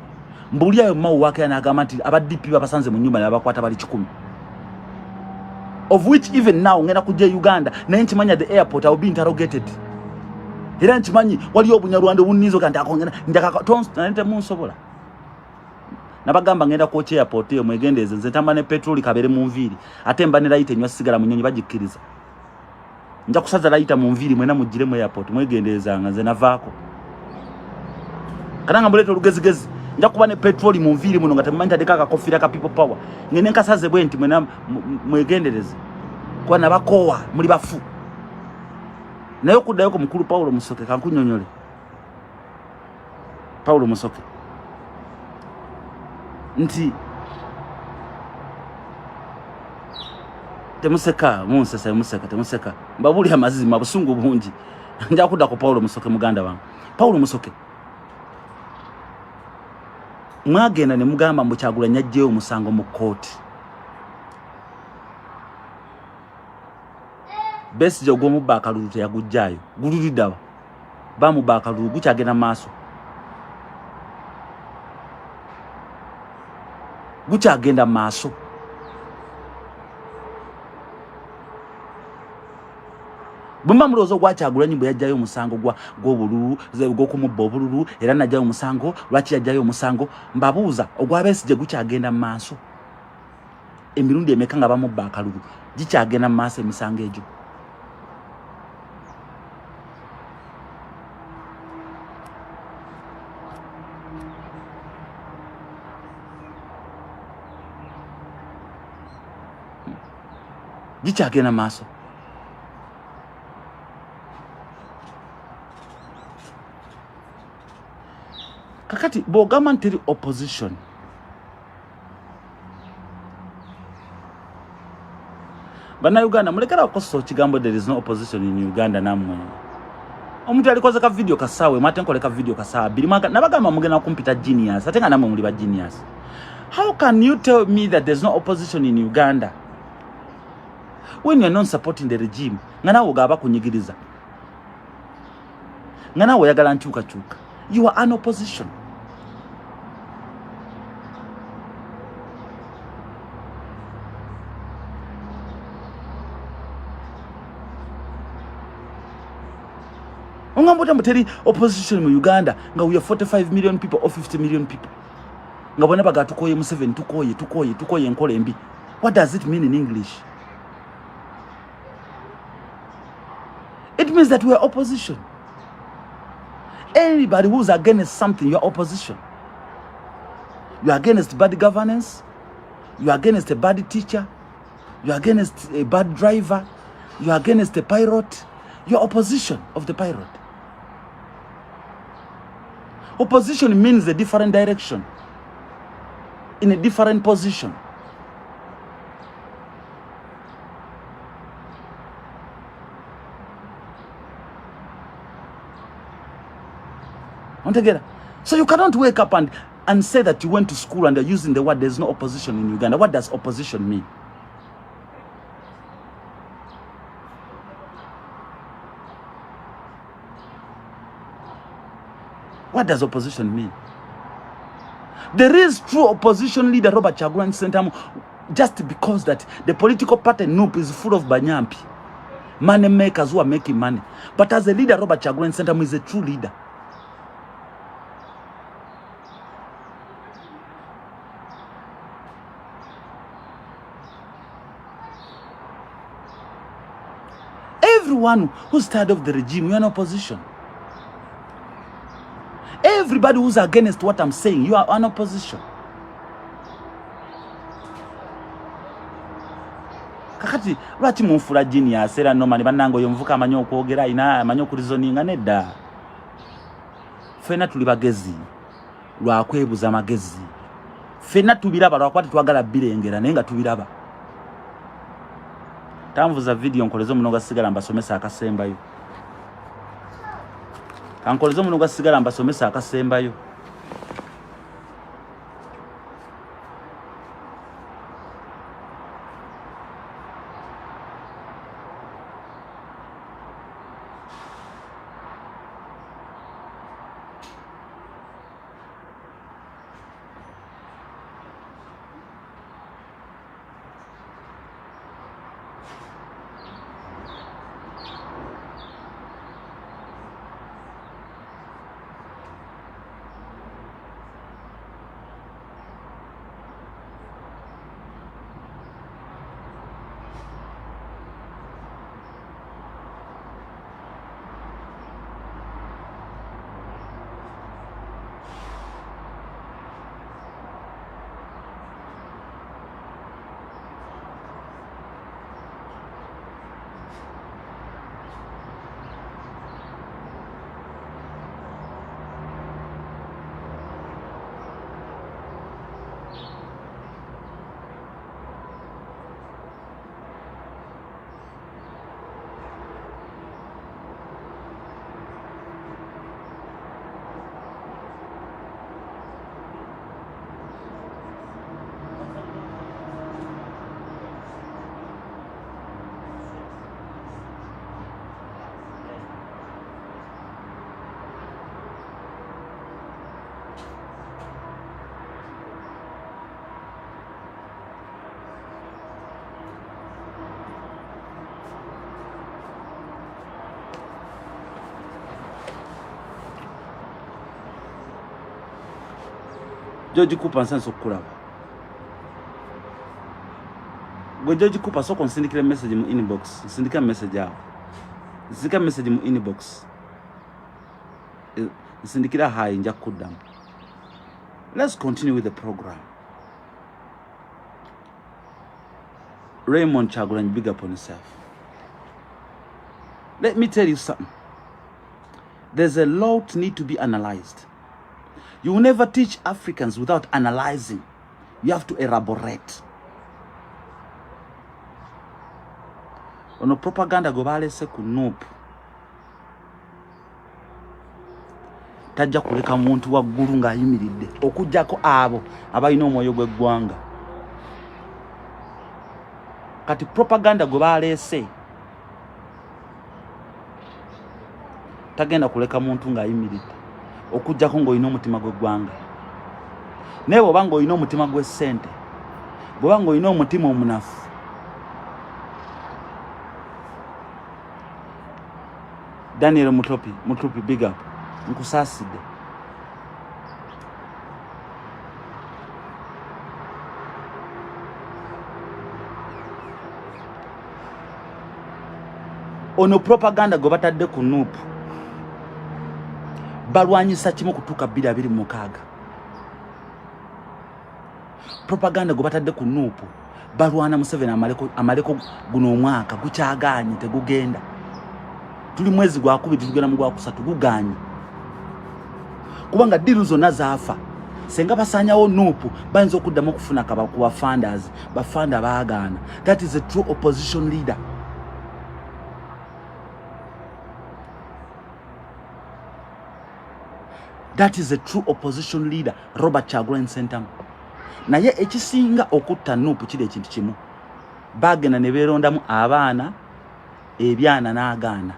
Mbuliayo Mao wake anagamba nti aba DP babasanze mu nyumba babakwata bali 10. Of which even now ngenda kujja Uganda na nchimanya at the airport I will be interrogated. Era nchimanyi wali obunyarwanda bunnizo kanti akongera njaka tonste munsobola. Nabagamba ngenda ku airport yo mwegendeze nze tamba ne petrol kabere mu nviri ate mba ne light enywa sigara mu nyonyi bagikkiriza. Nja kusaza light mu nviri mwena mugire mu airport mwegendeza nga nze navaako. Kananga muleto lugezigezi nja kuba ne petrol mu nviri muno ngate mmanja dekaka kofira ka people power ngene nkasaze bwenti mwena mwegendereze kwa nabakowa muri bafu nayo kuddayo ko mukuru Paulo Musoke kankunyonyole. Paulo Musoke nti temuseka munsesa museka temuseka mbabuli amazima busungu bungi nja kudda ko Paulo Musoke muganda wange. Paulo Musoke mwagenda ne mugamba mbu Kyagulanyi ajjeyo omusango mu kooti. Besije ogw'omubba akalulu teyagujjaayo gululiddawa bamubba akalulu gukyagenda maaso gukyagenda maaso. Bumba mulozo gwa Kyagulanyi bwe yajjayo omusango gw'obululu gw'okumubba obululu era najjayo omusango lwaki yajjayo omusango mbabuuza ogwa Besije gukyagenda maaso emirundi emeka nga bamubba akalulu gikyagenda maaso emisango egyo. Gikyagenda maaso. Kakati bogamba ntiri opposition bana Uganda mulekera okoso kigambo there is no opposition in Uganda namwe omuntu alikoze ka video kasawe mate nkole ka video kasawa birimaka nabagamba mugena kumpita genius atenga namwe muli ba genius. How can you tell me that there's no opposition in Uganda when you're not supporting the regime? Ngana wogaba kunyigiriza ngana woyagala nchuka chuka. You are an opposition. Ungambo What about the opposition in Uganda? Now we are 45 million people or 50 million people. Now whenever got to call you Museveni, to call you and call MB. What does it mean in English? It means that we are opposition. Anybody who's against something, you are opposition. You are against bad governance. You are against a bad teacher. You are against a bad driver. You are against a pirate. You are opposition of the pirate. Opposition means a different direction, in a different position. Together. So you cannot wake up and say that you went to school and you're using the word there's no opposition in Uganda. What does opposition mean? What does opposition mean? There is true opposition leader Robert Kyagulanyi Ssentamu, just because that the political party NUP is full of banyampi, money makers who are making money. But as a leader, Robert Kyagulanyi Ssentamu is a true leader. Everyone who's tired of the regime, you're in opposition. Everybody who's against what I'm saying, you are in opposition. Kakati, lwaki munfula genius era no mani banango yomvuka amanyo okwogera ina amanyo kulizoninga nedda. Fena tuli bagezi lwa kwebuza magezi. Fena tubiraba lwa kwati twagala birengera naye nga tubiraba. Tamvuza video nkolezo munoga sigala mbasomesa akasembayo. Kankolezo munoga sigala mbasomesa akasembayo. George Cooper nsanso kulaba. Gwe George Cooper soko nsindikira message mu inbox. Nsindika message yao. Nsindika message mu inbox. Nsindikira hai nja kudam. Let's continue with the program. Raymond Kyagulanyi, big up on yourself. Let me tell you something. There's a lot need to be analyzed. You will never teach Africans without analyzing. You have to elaborate. Ono propaganda gobale se ku NUP. Tajja kuleka muntu waggulu nga ayimiridde okujjako abo abalina omwoyo gw'eggwanga. Kati propaganda gobale se tagenda kuleka muntu nga ayimiridde okujjako ng'olina omutima gw'eggwanga. Naye bw'oba ng'olina omutima gw'essente, bw'oba ng'olina omutima omunafu, Daniel Mutopi big up nkusaside ono propaganda go batadde ku nuupu balwanyisa kimu kutuuka 2026 propaganda go batadde ku nuupu balwana Museveni amaleko guno omwaka gukyaganye tegugenda tuli mwezi gwa 2 tugenda mu gwa 3 guganye kubanga diru zonna zaafa senga basanyawo nuupu bayinza okuddamu okufuna kaba ku funders bafanda baagaana. That is a true opposition leader. That is a true opposition leader, Robert Kyagulanyi Ssentamu. Naye ekisinga okutta nuupu kiri ekintu kimu. Bagenda ne beerondamu abaana ebyana n'agaana.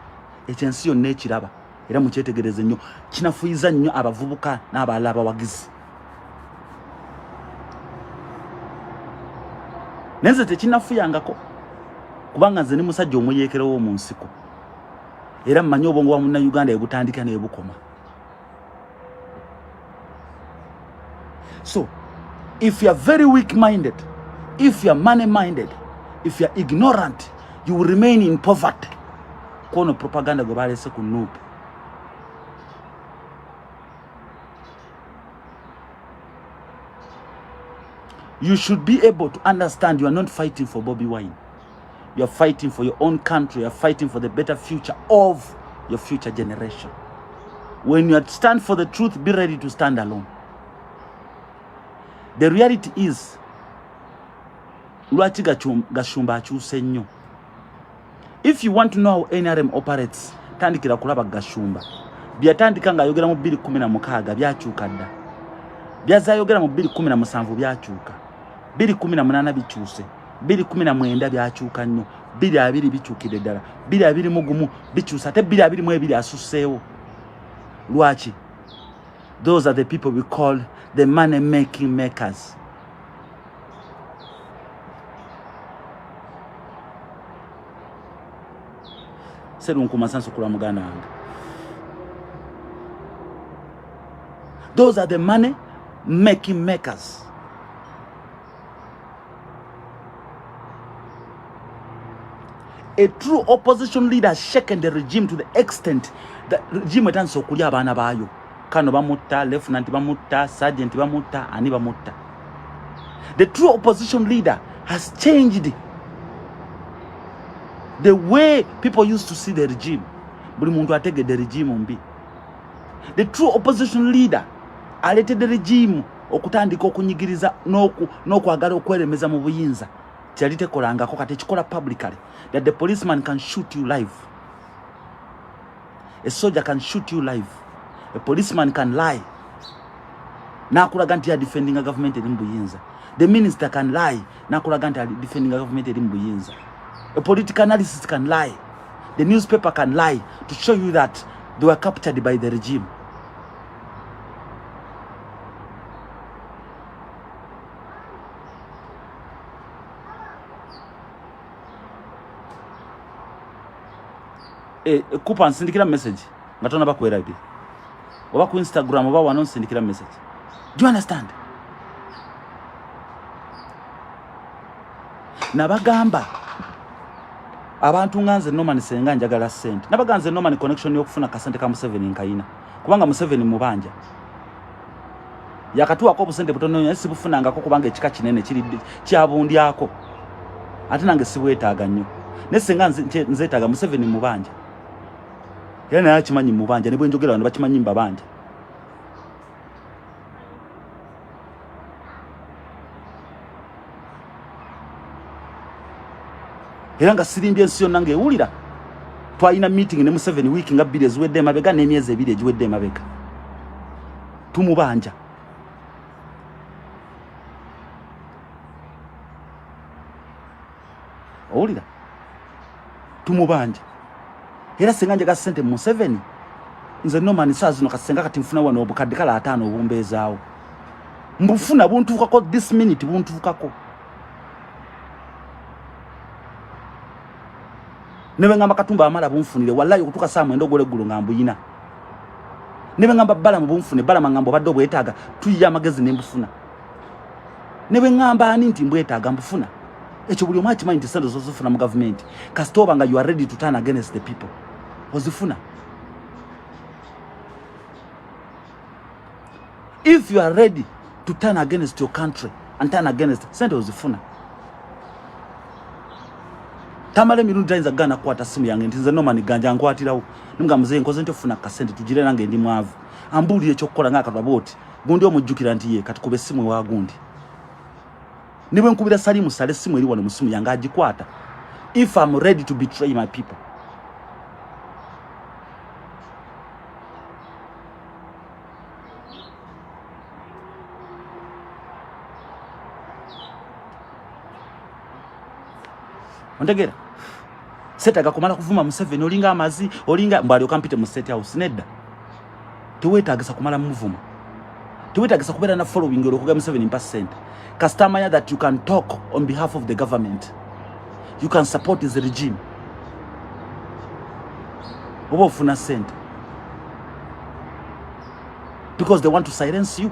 Ekyensi yonna ekiraba era mukyetegereze nnyo. Kinafuyiza nnyo abavubuka n'abalala abawagizi. Nenze tekinafuyangako kubanga nze ni musajja omuyeekerawo mu nsiko. Era mmanyi obwongo bwa Munnayuganda ebutandika n'ebukoma. So, if you are very weak-minded, if you are money-minded, if you are ignorant, you will remain in poverty. Kono propaganda go balese ku nuupu. You should be able to understand you are not fighting for Bobby Wine. You are fighting for your own country. You are fighting for the better future of your future generation. When you stand for the truth, be ready to stand alone. The reality is, lwaki Gashumba akyuse nnyo. If you want to know how NRM operates, tandikira kulaba Gashumba. Byatandika nga ayogera mu 2016 byakyuka dda. Byazayogera mu 2017 byakyuka. 2018 bikyuse. 2019 byakyuka nnyo. 2020 bikyukire ddala. 2021 bikyusa ate 2022 asusseewo. Lwaki? Those are the people we call the money-making makers. Those are the money-making makers. A true opposition leader shaken the regime to the extent that regime etanso kulya abana bayo. Kano bamutta, lieutenant bamutta, sergeant bamutta, ani bamutta. The true opposition leader has changed the way people used to see the regime. Buli muntu atege the regime mbi. The true opposition leader aleete the regime okutandika okunyigiriza n'okwagala okweremeza mu buyinza. Kyalitekolangako kati ekikola publicly. That the policeman can shoot you live. A soldier can shoot you live. A policeman can lie. Nakulaga nti defending a government eri mbuyinza. The minister can lie. Nakulaga nti defending a government eri mbuyinza. A political analyst can lie. The newspaper can lie to show you that they were captured by the regime. Kupa nsindikira message ngatona bakwera bi. Oba ku Instagram oba wano nsindikira message. Do you understand? Nabagamba abantu nganze Norman senga njagala sente. Nabaganze Norman connection yokufuna kasente ka Museveni nkayina. Kubanga Museveni mubanja. Yakatuwa ko busente butono yesi bufunanga ko kubanga ekika kinene kiri kyabundi yako. Ate nange sibwetaaga nnyo. Nesenga nzetaga Museveni mubanja. Yana yakimanyi mubanja ne bwe njogera abantu bakimanyi mbabanja. Era nga sirimbye ensi yonna ng'ewulira. Twalina meeting ne Museveni week nga 2 eziwedde emabega n'emyezi 2 egiwedde emabega. Tumubanja. Owulira? Tumubanja. Era senga njaga sente mu Museveni. Nze Norman saa zino kasenga kati nfuna wano obukadde kala 5 obumbeezaawo. Mbufuna buntuukako this minute buntuukako. Nebe ngamba Katumba amala bunfunire wallahi kutuka saa mwendo gole gulu ngambo yina. Nebe ngamba bala mbunfune bala mangambo baddo bwetaga tuyya amagezi nembufuna. Nebe ngamba ani nti mbwetaga mbufuna. Echo buli omachi mind sendo zozufuna mu government. Kastoba nga you are ready to turn against the people. Ozifuna. If you are ready to turn against your country and turn against sendo ozifuna. Tamale mirundi tainza gana kwata simu yange ntinze no mani ganja nkwatirawo nga muzee nkoze nti ofuna kasente tujire nange ndi mwavu ambuli echo kola ngaka twaboti gundi omujjukira nti ye kati kube simu wa gundi niwe nkubira salimu sale simu eri wano musimu yanga agikwata if I'm ready to betray my people. Ondegera setaga kumala kuvuma Museveni olinga amazi olinga mbali okampite mu state house nedda tuwetagisa kumala muvuma tuwetagisa kubera na following olokuga Museveni percent customer that you can talk on behalf of the government, you can support his regime obo ofuna sente because they want to silence you,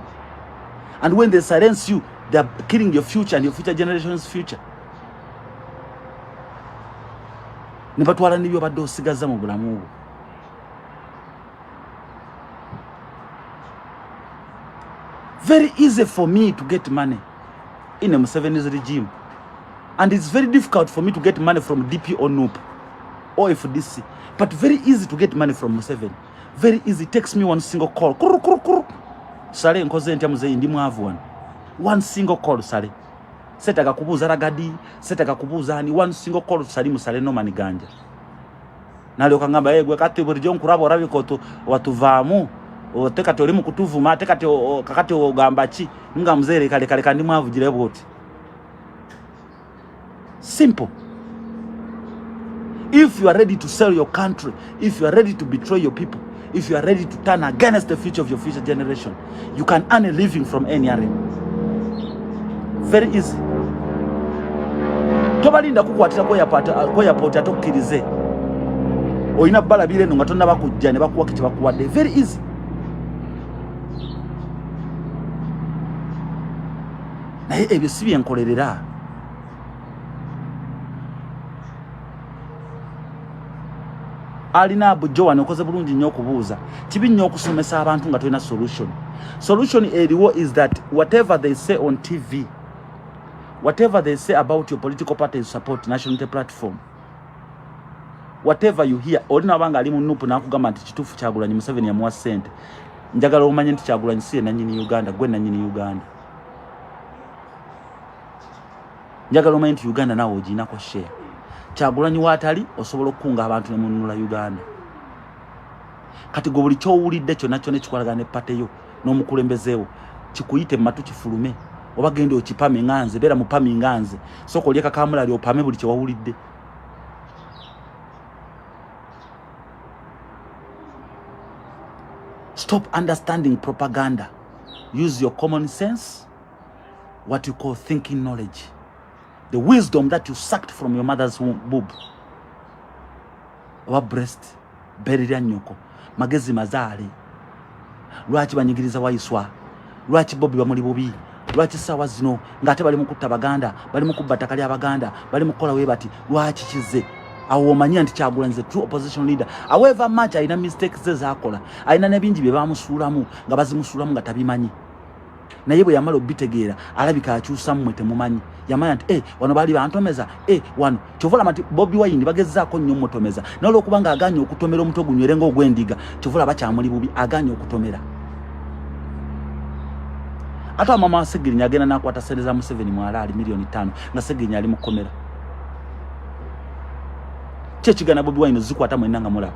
and when they silence you they are killing your future and your future generations future. Nibatwala nibyo badde osigaza mu bulamu. Very easy for me to get money in a Museveni's regime, and it's very difficult for me to get money from DP or NUP or FDC, but very easy to get money from Museveni. Very easy. It takes me one single call. Kuru kuru kuru. Sale nkoze ntya muzeyi ndi mwavu wano. One single call sale. Setaga kubuza ragadi, setaga kubuza ni one single call salimu sale no mani ganja. Nali okangamba yegwe kati burijo nkurabo orabikoto watuvaamu otekati oli mu kutuvuma tekati kakati ogamba ki nga muzere kale kale kandi mwavugire bwoti. Simple. If you are ready to sell your country, if you are ready to betray your people, if you are ready to turn against the future of your future generation, you can earn a living from any area. Very easy. Tobalinda kukwatira ko yapota tokkirize. Oyina bala bile nga tonna bakujja ne bakuwa kiti bakuwadde. Very easy. Naye ebyo si byenkolerera. Alina bujjo wano okoze bulungi nnyo okubuuza. Kibi nnyo okusomesa abantu nga tolina solution. Solution eriwo is that whatever they say on TV, whatever they say about your political party support national unity platform, whatever you hear, olina banga ali mu nupu nakugamba nti kitufu Kyagulanyi Museveni yamuwa sente. Njagala omanye nti Kyagulanyi si nanyini Uganda, gwe nanyini Uganda. Njagala omanye nti Uganda nawo oginako share. Kyagulanyi watali osobola okunga abantu ne munula Uganda. Kati go buli kyowulidde kyonna kyonna ekikwalagana ne pate yo n'omukulembezeewo kikuyite matu kifulume oba gende okipame nganze beera mupami nganze soko lyeka kamulali opame buli kyewawulidde. Stop understanding propaganda. Use your common sense, what you call thinking knowledge, the wisdom that you sucked from your mother's boob or breast, berira nyoko, magezi mazali, lwaki banyigiriza wayiswa, lwaki bobi bamuli bobi, lwaki sawa zino ngate bali mukutta baganda, bali mukubata kali abaganda, bali mukola webati, lwaki kize. Awo omanya nti Kyagulanyi is a true opposition leader. However much ayina mistakes z'akola, ayina nebingi bye bamusulamu nga bazimusulamu nga tabimanyi. Naye bwe yamala obitegeera alabika akyusa mmwe temumanyi. Yamanya nti wano bali bantomeza, wano kyovola mati Bobi Wine bagezzaako nnyo mutomeza. N'olwokubanga aganye okutomera omutwe gunywere ng'ogwendiga, kyovola bakyamuli bubi aganye okutomera. Ate mama Segirinya agenda n'akwata sente za Museveni mwalaali milioni 5 nga Segirinya ali mu kkomera. Chechigana Bobi Wine zikwata mwena nga mulaba.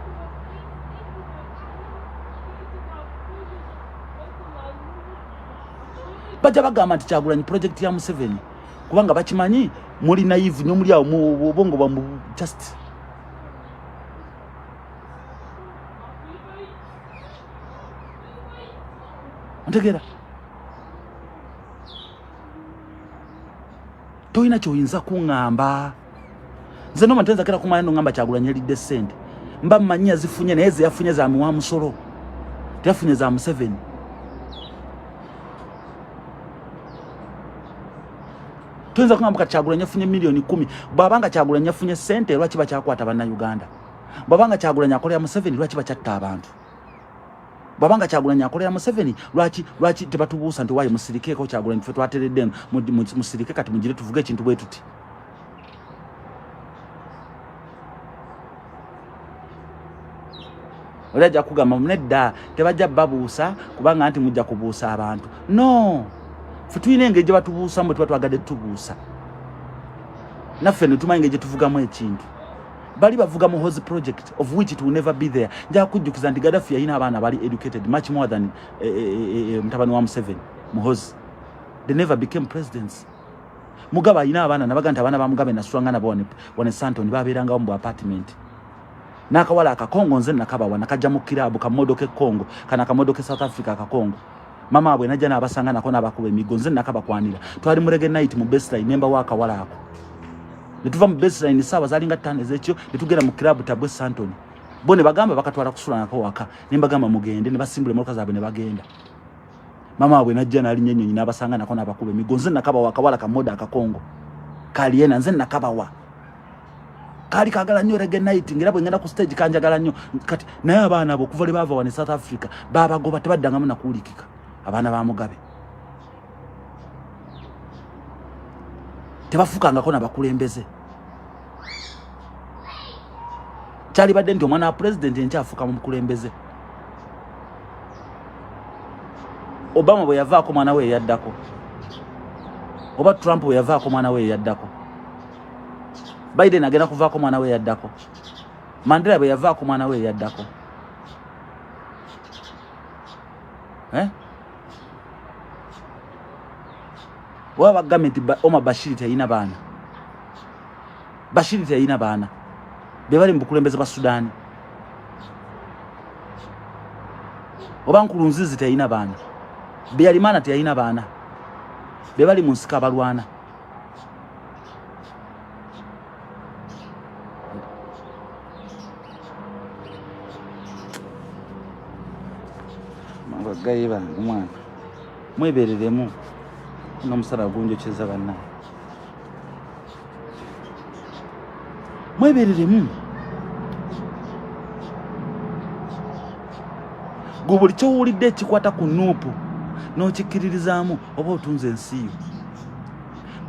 Bajja bagamba nti Kyagulanyi project ya Museveni kubanga bakimanyi muli naive nyo muli awo mu bongo bwa just ontegera toyina kyoyinza kuŋŋamba nze no matenza kera kumanya no ngamba Kyagulanyi yalidde ssente mba mmanyi azifunye naye ze yafunye za muwa musolo teyafunye za Museveni. Tuyinza kugamba Kyagulanyi yafunye milioni 10 bwabanga Kyagulanyi yafunye ssente lwaki bakyakwata bannayuganda bwabanga Kyagulanyi akolera Museveni lwaki bakyatta abantu bwabanga Kyagulanyi akolera Museveni lwaki tebatubuusa nti wayi musirikeeko Kyagulanyi ffe twateredde musirike kati mugire tuvuge ekintu bwe tuti. Olaja kugamba nedda tebajja babuusa kubanga nti mujja kubuusa abantu. No. Ffe tuyina engeri gye batubuusa mwe tuba twagadde tubuusa. Naffe ne tumanyi engeri gye tuvugamu ekintu. Bali bavuga mu Hozi project of which it will never be there. Nja kujjukiza nti Gaddafi yalina abaana bali educated much more than mutabani wa Museveni mu Hozi. They never became presidents. Mugabe alina abaana nabaga nti abaana ba Mugabe naswanga nabo wane Santoni babeeranga mu apartment. Nakawala akakongo nze nakabawa nakajja mu kirabu kamodoke Kongo kana kamodoke South Africa akakongo. Mama abwe najja nabasanga nako nabakuba emigo nze nakabakwanira. Twali mu reggae night mu baseline nemba waka wala ako. Netuva mu baseline sawa zalinga 5 ezekyo netugera mu kirabu tabwe Santoni. Bone bagamba bakatwala kusula nako waka nembagamba mugende ne basimbule motoka zaabwe ne bagenda. Mama abwe najja nali nyenyonyi nabasanga nako nabakuba emigo nze nakabawa akawala kamoda akakongo. Kaliena nze nakabawa. Kali kagala nnyo reggae night ngira bwe ngenda ku stage kanjagala nnyo kati naye abaana abo kuva le bava wane South Africa baba goba tebaddangamu nakuulikika abaana ba Mugabe tebafukangako nabakulembeze kyali badde nti omwana wa president enkyafuka mu mukulembeze. Obama bwe yavaako mwana we yaddako oba Trump bwe yavaako mwana we yaddako Biden agenda kuvaako mwana we yaddako Mandela bwe yavaako mwana we yaddako waba government Omar Bashir teyina baana Bashir teyina baana be bali mu bukulembeze ba Sudani oba Nkurunziza teyina baana be yalimana teyina baana be bali mu nsika balwana. Gaiba mwana mwebereremu n'omusala gunjokyeza banna mwebereremu gwe buli kyowulidde ekikwata ku Nuupu n'okikkiririzaamu oba otunze ensiyo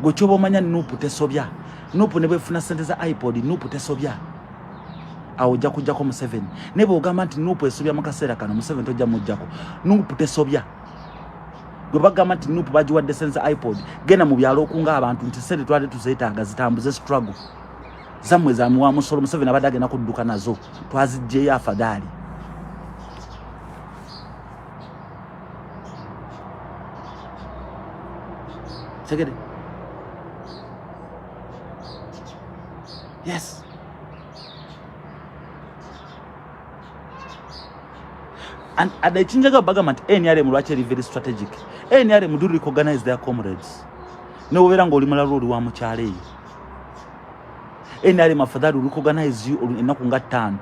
gwe kyoba omanya Nuupu tesobya Nuupu ne bwefuna ssente za iPod Nuupu tesobya awo ojja kujjako Museveni ne bw'ogamba nti Nuupu esobya mu kaseera kano Museveni tojja mujjako Nuupu tesobya gwe bagamba nti Nuupu bagiwadde ssente za iPod genda mu byalo okunga abantu nti ssente twali tuzeetaaga zitambuze struggle zammwe za muwa musolo Museveni abadde agenda kudduka nazo twaziggyeyo afadhaali. Segede yes and the Chinjaga Bagament, NRM lwaki very strategic. NRM do recognize their comrades. No wera ng'olimala road wa mukyala eyo. NRM afadhali recognize you enaku nga 5.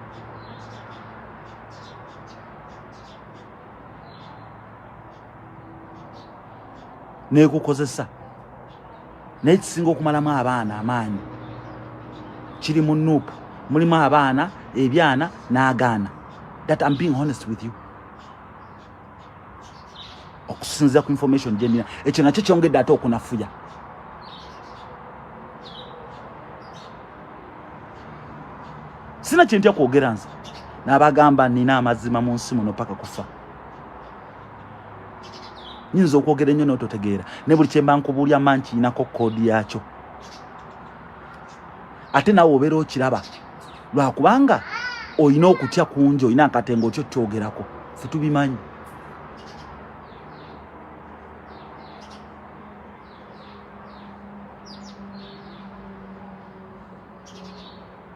Nekukozesa. Naye kisinga okumalamu abaana amaanyi. Kiri mu Nuupu, mulimu abaana, ebyana n'agaana. That I'm being honest with you. Okusinziira ku information gyenina ekyo nakyo kyongedde ate okunafuya. Sina kyentya kwogera nze n'abagamba nina amazima mu nsi muno paka kufa. Nyinza okwogera ennyo n'ototegeera ne buli kyemba nkubuulya manyi kirinako koodi yakyo ate nawe obeera okiraba lwakubanga oyina okutya kungi oyina akatengo okyo kyogerako ffe tubimanyi.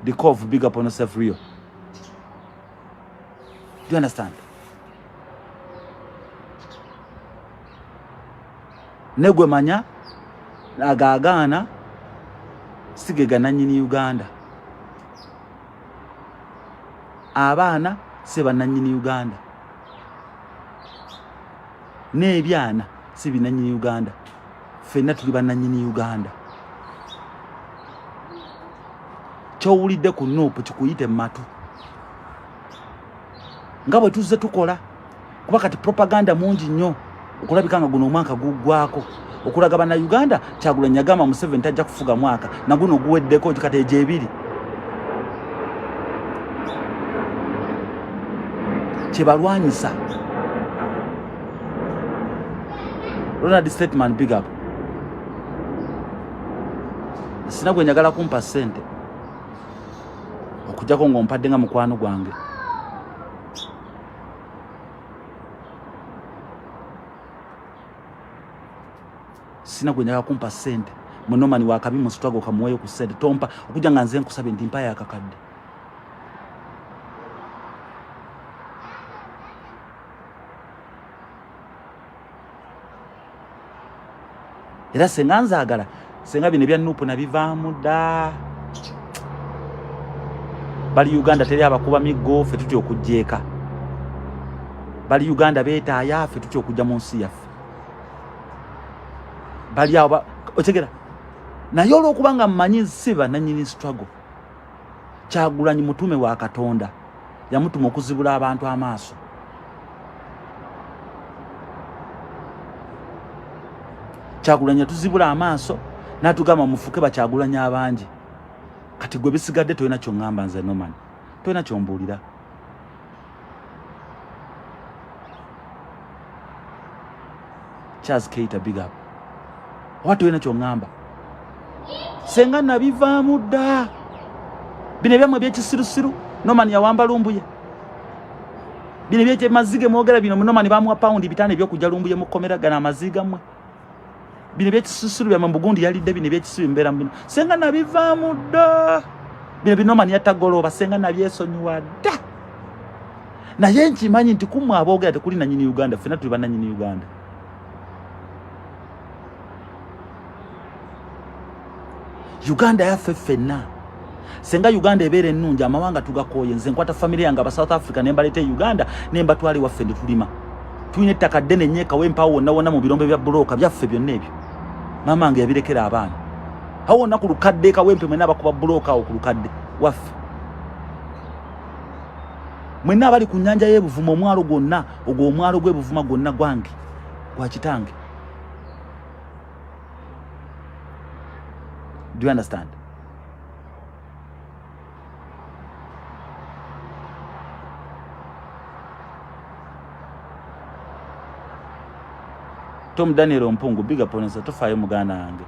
The call of big up on yourself real. Do you understand? Negwe manya agagana sigega nanyini Uganda abaana se bannannyini Uganda n'ebyana si binnannyini Uganda ffenna tuli bannannyini Uganda kyowulidde ku Nuupu kikuyite mu matu nga bwe tuzze tukola kuba kati propaganda mungi nnyo okulabika nga guno omwaka guggwako okulaga bannayuganda Kyagulanyi yagamba Museveni tajja kufuga mwaka na guno guweddeko kati egyo ebiri kyebalwanyisa Ronald Statement big up sina gwe njagala kumpa ssente okujjako ng'ompadde nga mukwano gwange sina gwe njagala kumpa ssente munomani wakabi mu struggle kamuweyo ku ssente tompa okujja nga nze nkusabye nti mpa yakakadde era senga nzaagala senga bino ebya Nuupu nabivaamu dda bali Uganda teri abakuba miggo ffe tutya okujja eka bali Uganda beetaaya ffe tutya okujja mu nsi yaffe bali awo otegera naye olw'okuba nga mmanyi si bannannyini struggle Kyagulanyi mutume wa Katonda yamutuma okuzibula abantu amaaso Kyagulanyi yatuzibula amaaso n'atugamba mufuke Bakyagulanyi abangi kati gwe bisigadde tolina ky'oŋŋamba nze Norman tolina ky'ombuulira Charles Keita big up oba tolina ky'oŋŋamba senga nabivaamu dda bino ebyammwe ebyekisirusiru Norman yawamba Lumbuye bino ebyekemazige mwogera bino Norman bamuwa paundi 5 ebyokujja Lumbuye mu kkomera gana amaziga mmwe bino ebyekisirusiru bya Bugundi yalidde bino ebyekisiru mbeera bino senga nabivaamu dda bino Norman yatagoloba senga nabyesonyiwa dda naye nkimanyi nti kumwe aboogera tekuli nannyini Uganda ffenna tuli bannannyini Uganda Uganda yaffe ffenna senga Uganda ebeera ennungi amawanga tugakooye nze nkwata family yange aba South Africa ne mbaleta Uganda ne mbatwala waffe ne tulima tulina ettaka ddene nnyeka wempawo wonna wonna mu birombe bya bulooka byaffe byonna ebyo maama wange yabirekera abaana awo wonna ku lukadde kawempe mwenna abakuba bulooka awo ku lukadde waffe mwenna abali ku nnyanja y'Ebuvuma omwalo gwonna ogwo omwalo gw'Ebuvuma gwonna gwange gwa kitange. Do you understand? Tom Daniel Mpungu big up on us tofayo muganda wange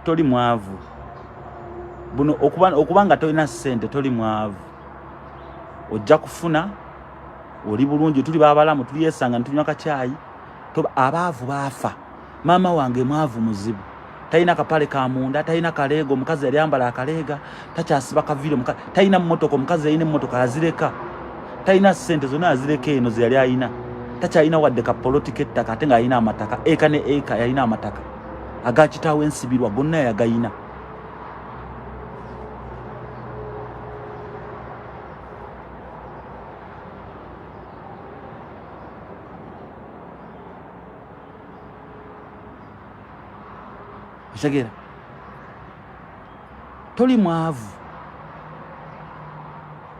toli mwavu buno okubanga tolina ssente toli mwavu ojja kufuna oli bulungi tuli babalamu tuli yesanga ntunywa kachai toba abaavu baafa mama wange mwavu muzibu taina kapale ka munda taina kalego mukazi yaliambala akalega takyasiba kaviro mukazi taina mmotoko mukazi yine mmotoka azireka taina ssente zona azireka eno ziyali ayina takyalina wadde ka politike ettaka ate nga alina amataka eka ne eka yalina amataka agakitawo ensibirwa gonna yagayina Shagera toli mwavu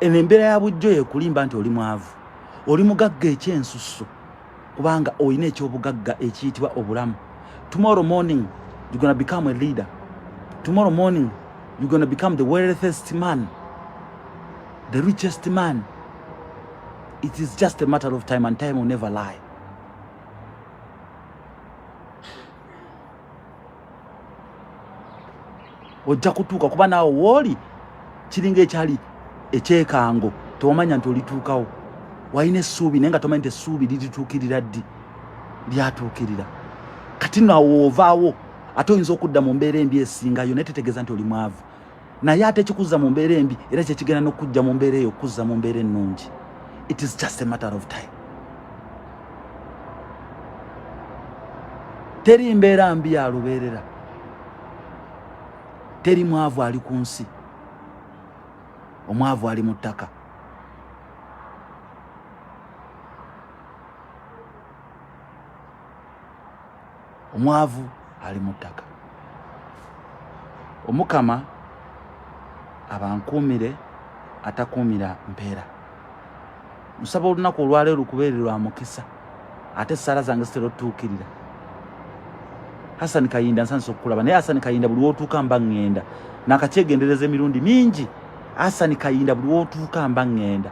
embeera ya bujjo yekulimba nti oli mwavu oli mugagga ekyensusso kubanga oyina ekyobugagga ekiyitibwa obulamu. Tomorrow morning you're going to become a leader. Tomorrow morning you're going to become the wealthiest man, the richest man. It is just a matter of time, and time will never lie. Ojja kutuuka kuba naawe wooli kiringa ekyali ekyekango tomanya nti olituukawo walina essuubi naye nga tomanyi nti essuubi lirituukirira ddi lyatuukirira kati naawe ovaawo ate oyinza okudda mu mbeera embi esingayo naye tetegeeza nti oli mwavu naye ate ekikuzza mu mbeera embi era kyekigenda n'okujja mu mbeera eyo okuzza mu mbeera ennungi. It is just a matter of time. Teri mbeera mbi ya lubeerera, teri mwavu ali ku nsi, omwavu ali mu ttaka. omwavu ali mu ttaka. Omukama abankuumire atakuumira mpeera. Nsaba olunaku olwaleero lukubeere lwa mukisa ate essaala zange zitera otutuukirira. Hassan Kayinda nsanso okulaba naye Hassan Kayinda buli wootuuka mba ŋŋenda nakakyegendereza emirundi mingi. Hassan Kayinda buli wootuuka mba ŋŋenda.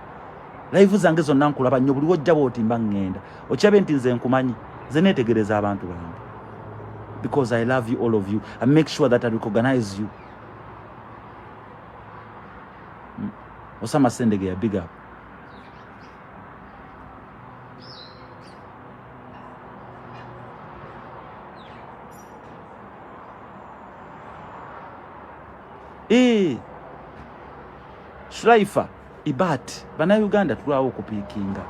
Live zange zonna nkulaba nnyo buli wojja bw'oti mba ŋŋenda. Okirabe nti nze nkumanyi nze neetegereza abantu bange because I love you all of you and make sure that I recognize you. Osama Sendege, big up. Shraifa Ibat bana Uganda tulwawo okupiikinga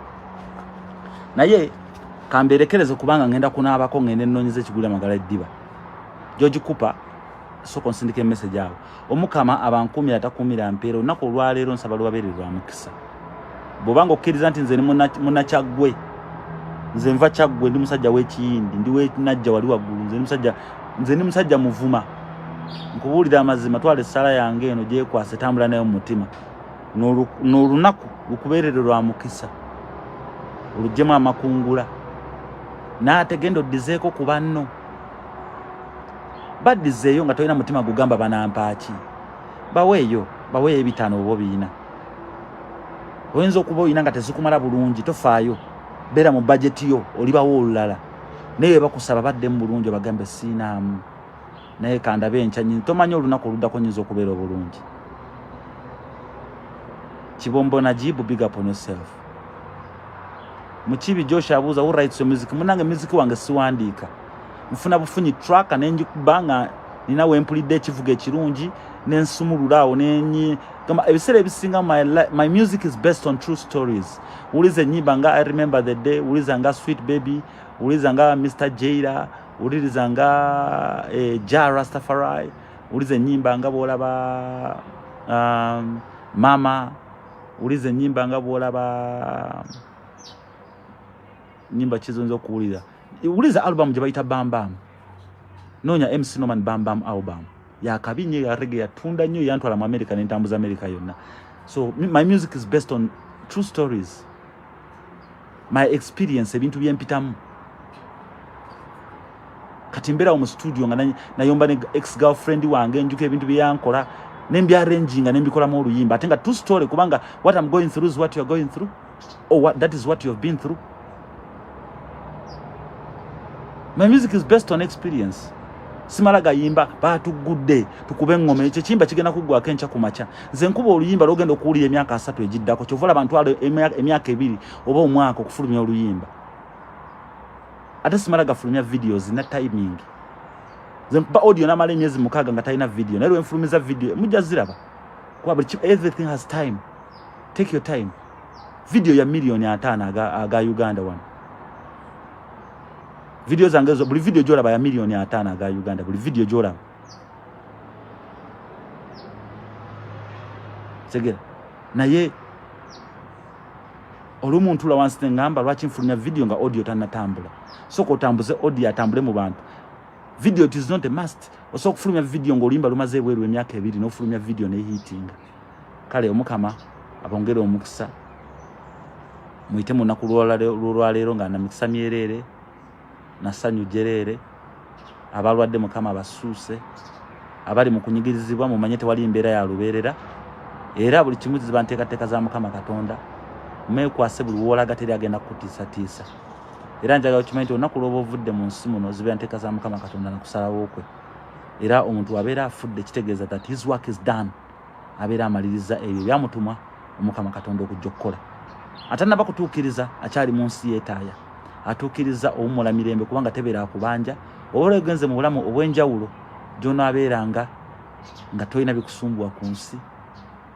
naye kamberekereze kubanga ngenda kunaabako ngende nnonyize ekigula magala eddiba. George Cooper soko nsindike message awo. Omukama abankuumira atakuumira mpeera. Olunaku olwaleero nsaba lubabeere lwa mukisa. Bw'obanga okkiriza nti nze ni munakyaggwe, nze nva kyaggwe, ndi musajja w'ekiyindi, ndi w'enajja wali waggulu, nze ni musajja muvuma. Nkubuulira amazima, twala essaala yange eno gyekwase, tambula nayo mu mutima. N'olunaku lukubeerere lwa mukisa, oluggyemu amakungula n'ate genda oddizeeko ku banno. Baddizeeyo nga tolina mutima gugamba banampaaki. Baweeyo ebitaano oba biina. Oyinza okuba oyina nga tezikumala bulungi, tofaayo. Beera mu bajeti yo, olibawo olulala. Naye bakusaba baddemu bulungi obagambe siinaamu. Naye kandabe enkya nyinyi, tomanyi olunaku oluddako nyinza okubeera obulungi. Kibombo Najibu, big up on yourself. Mukibi Josh abuuza who writes your music. Munange music wange siwandiika. Nfuna bufunyi track nenjikubanga nina wempulidde ekivuga ekirungi nensumululaawo nenyi kama ebiseera ebisinga my music is based on true stories. Uliza ennyimba nga I remember the day, uliza nga Sweet Baby, uliza nga Mr. Jaira, uliza nga Ja Rastafari, uliza ennyimba nga bwolaba Mama, uliza ennyimba nga bwolaba nyimba kizonzo okuwulira. Uliza album gye bayita Bam Bam. Noonya MC Norman Bam Bam album. Yakabi nnyo ya reggae yatunda nnyo yantwala mu America n'entambuza America yonna. So my music is based on true stories. My experience ebintu byempitamu. Kati mbeera mu studio nga nayomba ne ex girlfriend wange njuka ebintu bye yankola nembya arranging nembikolamu oluyimba ate nga true story kubanga what I'm going through is what you are going through or that is what you have been through. My music is based on experience. Simala gayimba batugudde tukube ngome ekyo kimba kigenda kugwa kencha kumacha. Nze nkuba oluyimba logenda okuwulira emyaka 3 egiddako kyovola abantu alo emyaka 2 oba omwaka okufulumya oluyimba. Ate simala gafulumya videos na timing. Nze nkuba audio namala emyezi 6 nga talina video. Naye enfulumiza video mujja ziraba. Kuba everything has time. Take your time. Video ya milioni 5 aga Uganda one. Video zange zo buli video jolaba ya milioni 5 aga Uganda buli video jolaba. Segera. Naye olumuntu la wansi ngamba lwaki nfulumya video nga audio tanatambula. Soko otambuze audio atambule mu bantu. Video it is not a must. Osoko kufulumya video ngolimba lumaze bweru emyaka 2 no fulumya video ne hitinga. Kale omukama abongere omukisa. Muite munaku lwaleero nga na mikisa myerere. Nasanyu jerere abalwadde mukama basuuse abali mu kunyigirizibwa mu manyete wali embeera ya lubeerera era buli kimu ziba nteekateeka za mukama Katonda meekwase buli wolaga teri agenda kutiisatiisa era njagala okimanyi olunaku lw'oba ovudde mu nsi muno ziba nteeka za mukama Katonda nakusalawo kwe era omuntu abeera afudde kitegeeza that his work is done abeera amaliriza ebyo byamutumwa omukama Katonda okujja okukola atanaba kutuukiriza akyali mu nsi yeetaaya atukiriza omula mirembe kubanga tebera akubanja obulegenze mu bulamu obwenjawulo jono aberanga nga toyina bikusumbwa ku nsi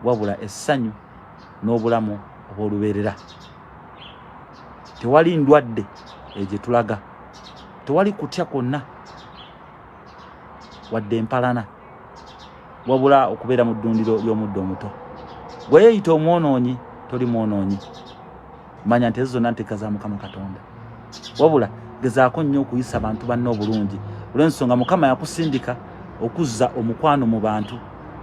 wabula essanyu n'obulamu obolubeerera tewali ndwadde eje tulaga tewali kutya konna wadde empalana wabula okubeera mu ddundiro ly'omuddo omuto gwe yeeyita omwonoonyi toli mwonoonyi manya nti ezo zonna nteeka za mukama Katonda wabula gezaako nnyo okuyisa abantu banne obulungi olw'ensonga Mukama yakusindika okuzza omukwano mu bantu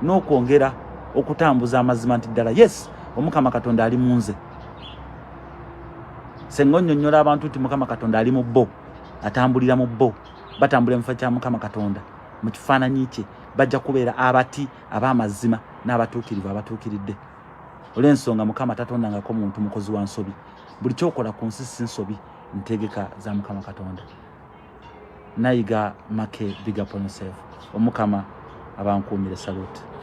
n'okwongera okutambuza amazima nti ddala yes Omukama Katonda ali mu nze. Senga onnyonnyola abantu nti Mukama Katonda ali mu bo, atambulira mu bo, batambulira mu kifo kya Mukama Katonda mu kifaananyi kye, bajja kubeera abati ab'amazima n'abatuukirivu abatuukiridde. Olw'ensonga Mukama tatondangako muntu mukozi wa nsobi. Buli kyokola ku nsi si nsobi, ntegeka za Mukama Katonda. Nayiga make big up on yourself. Omukama abankuumire salute.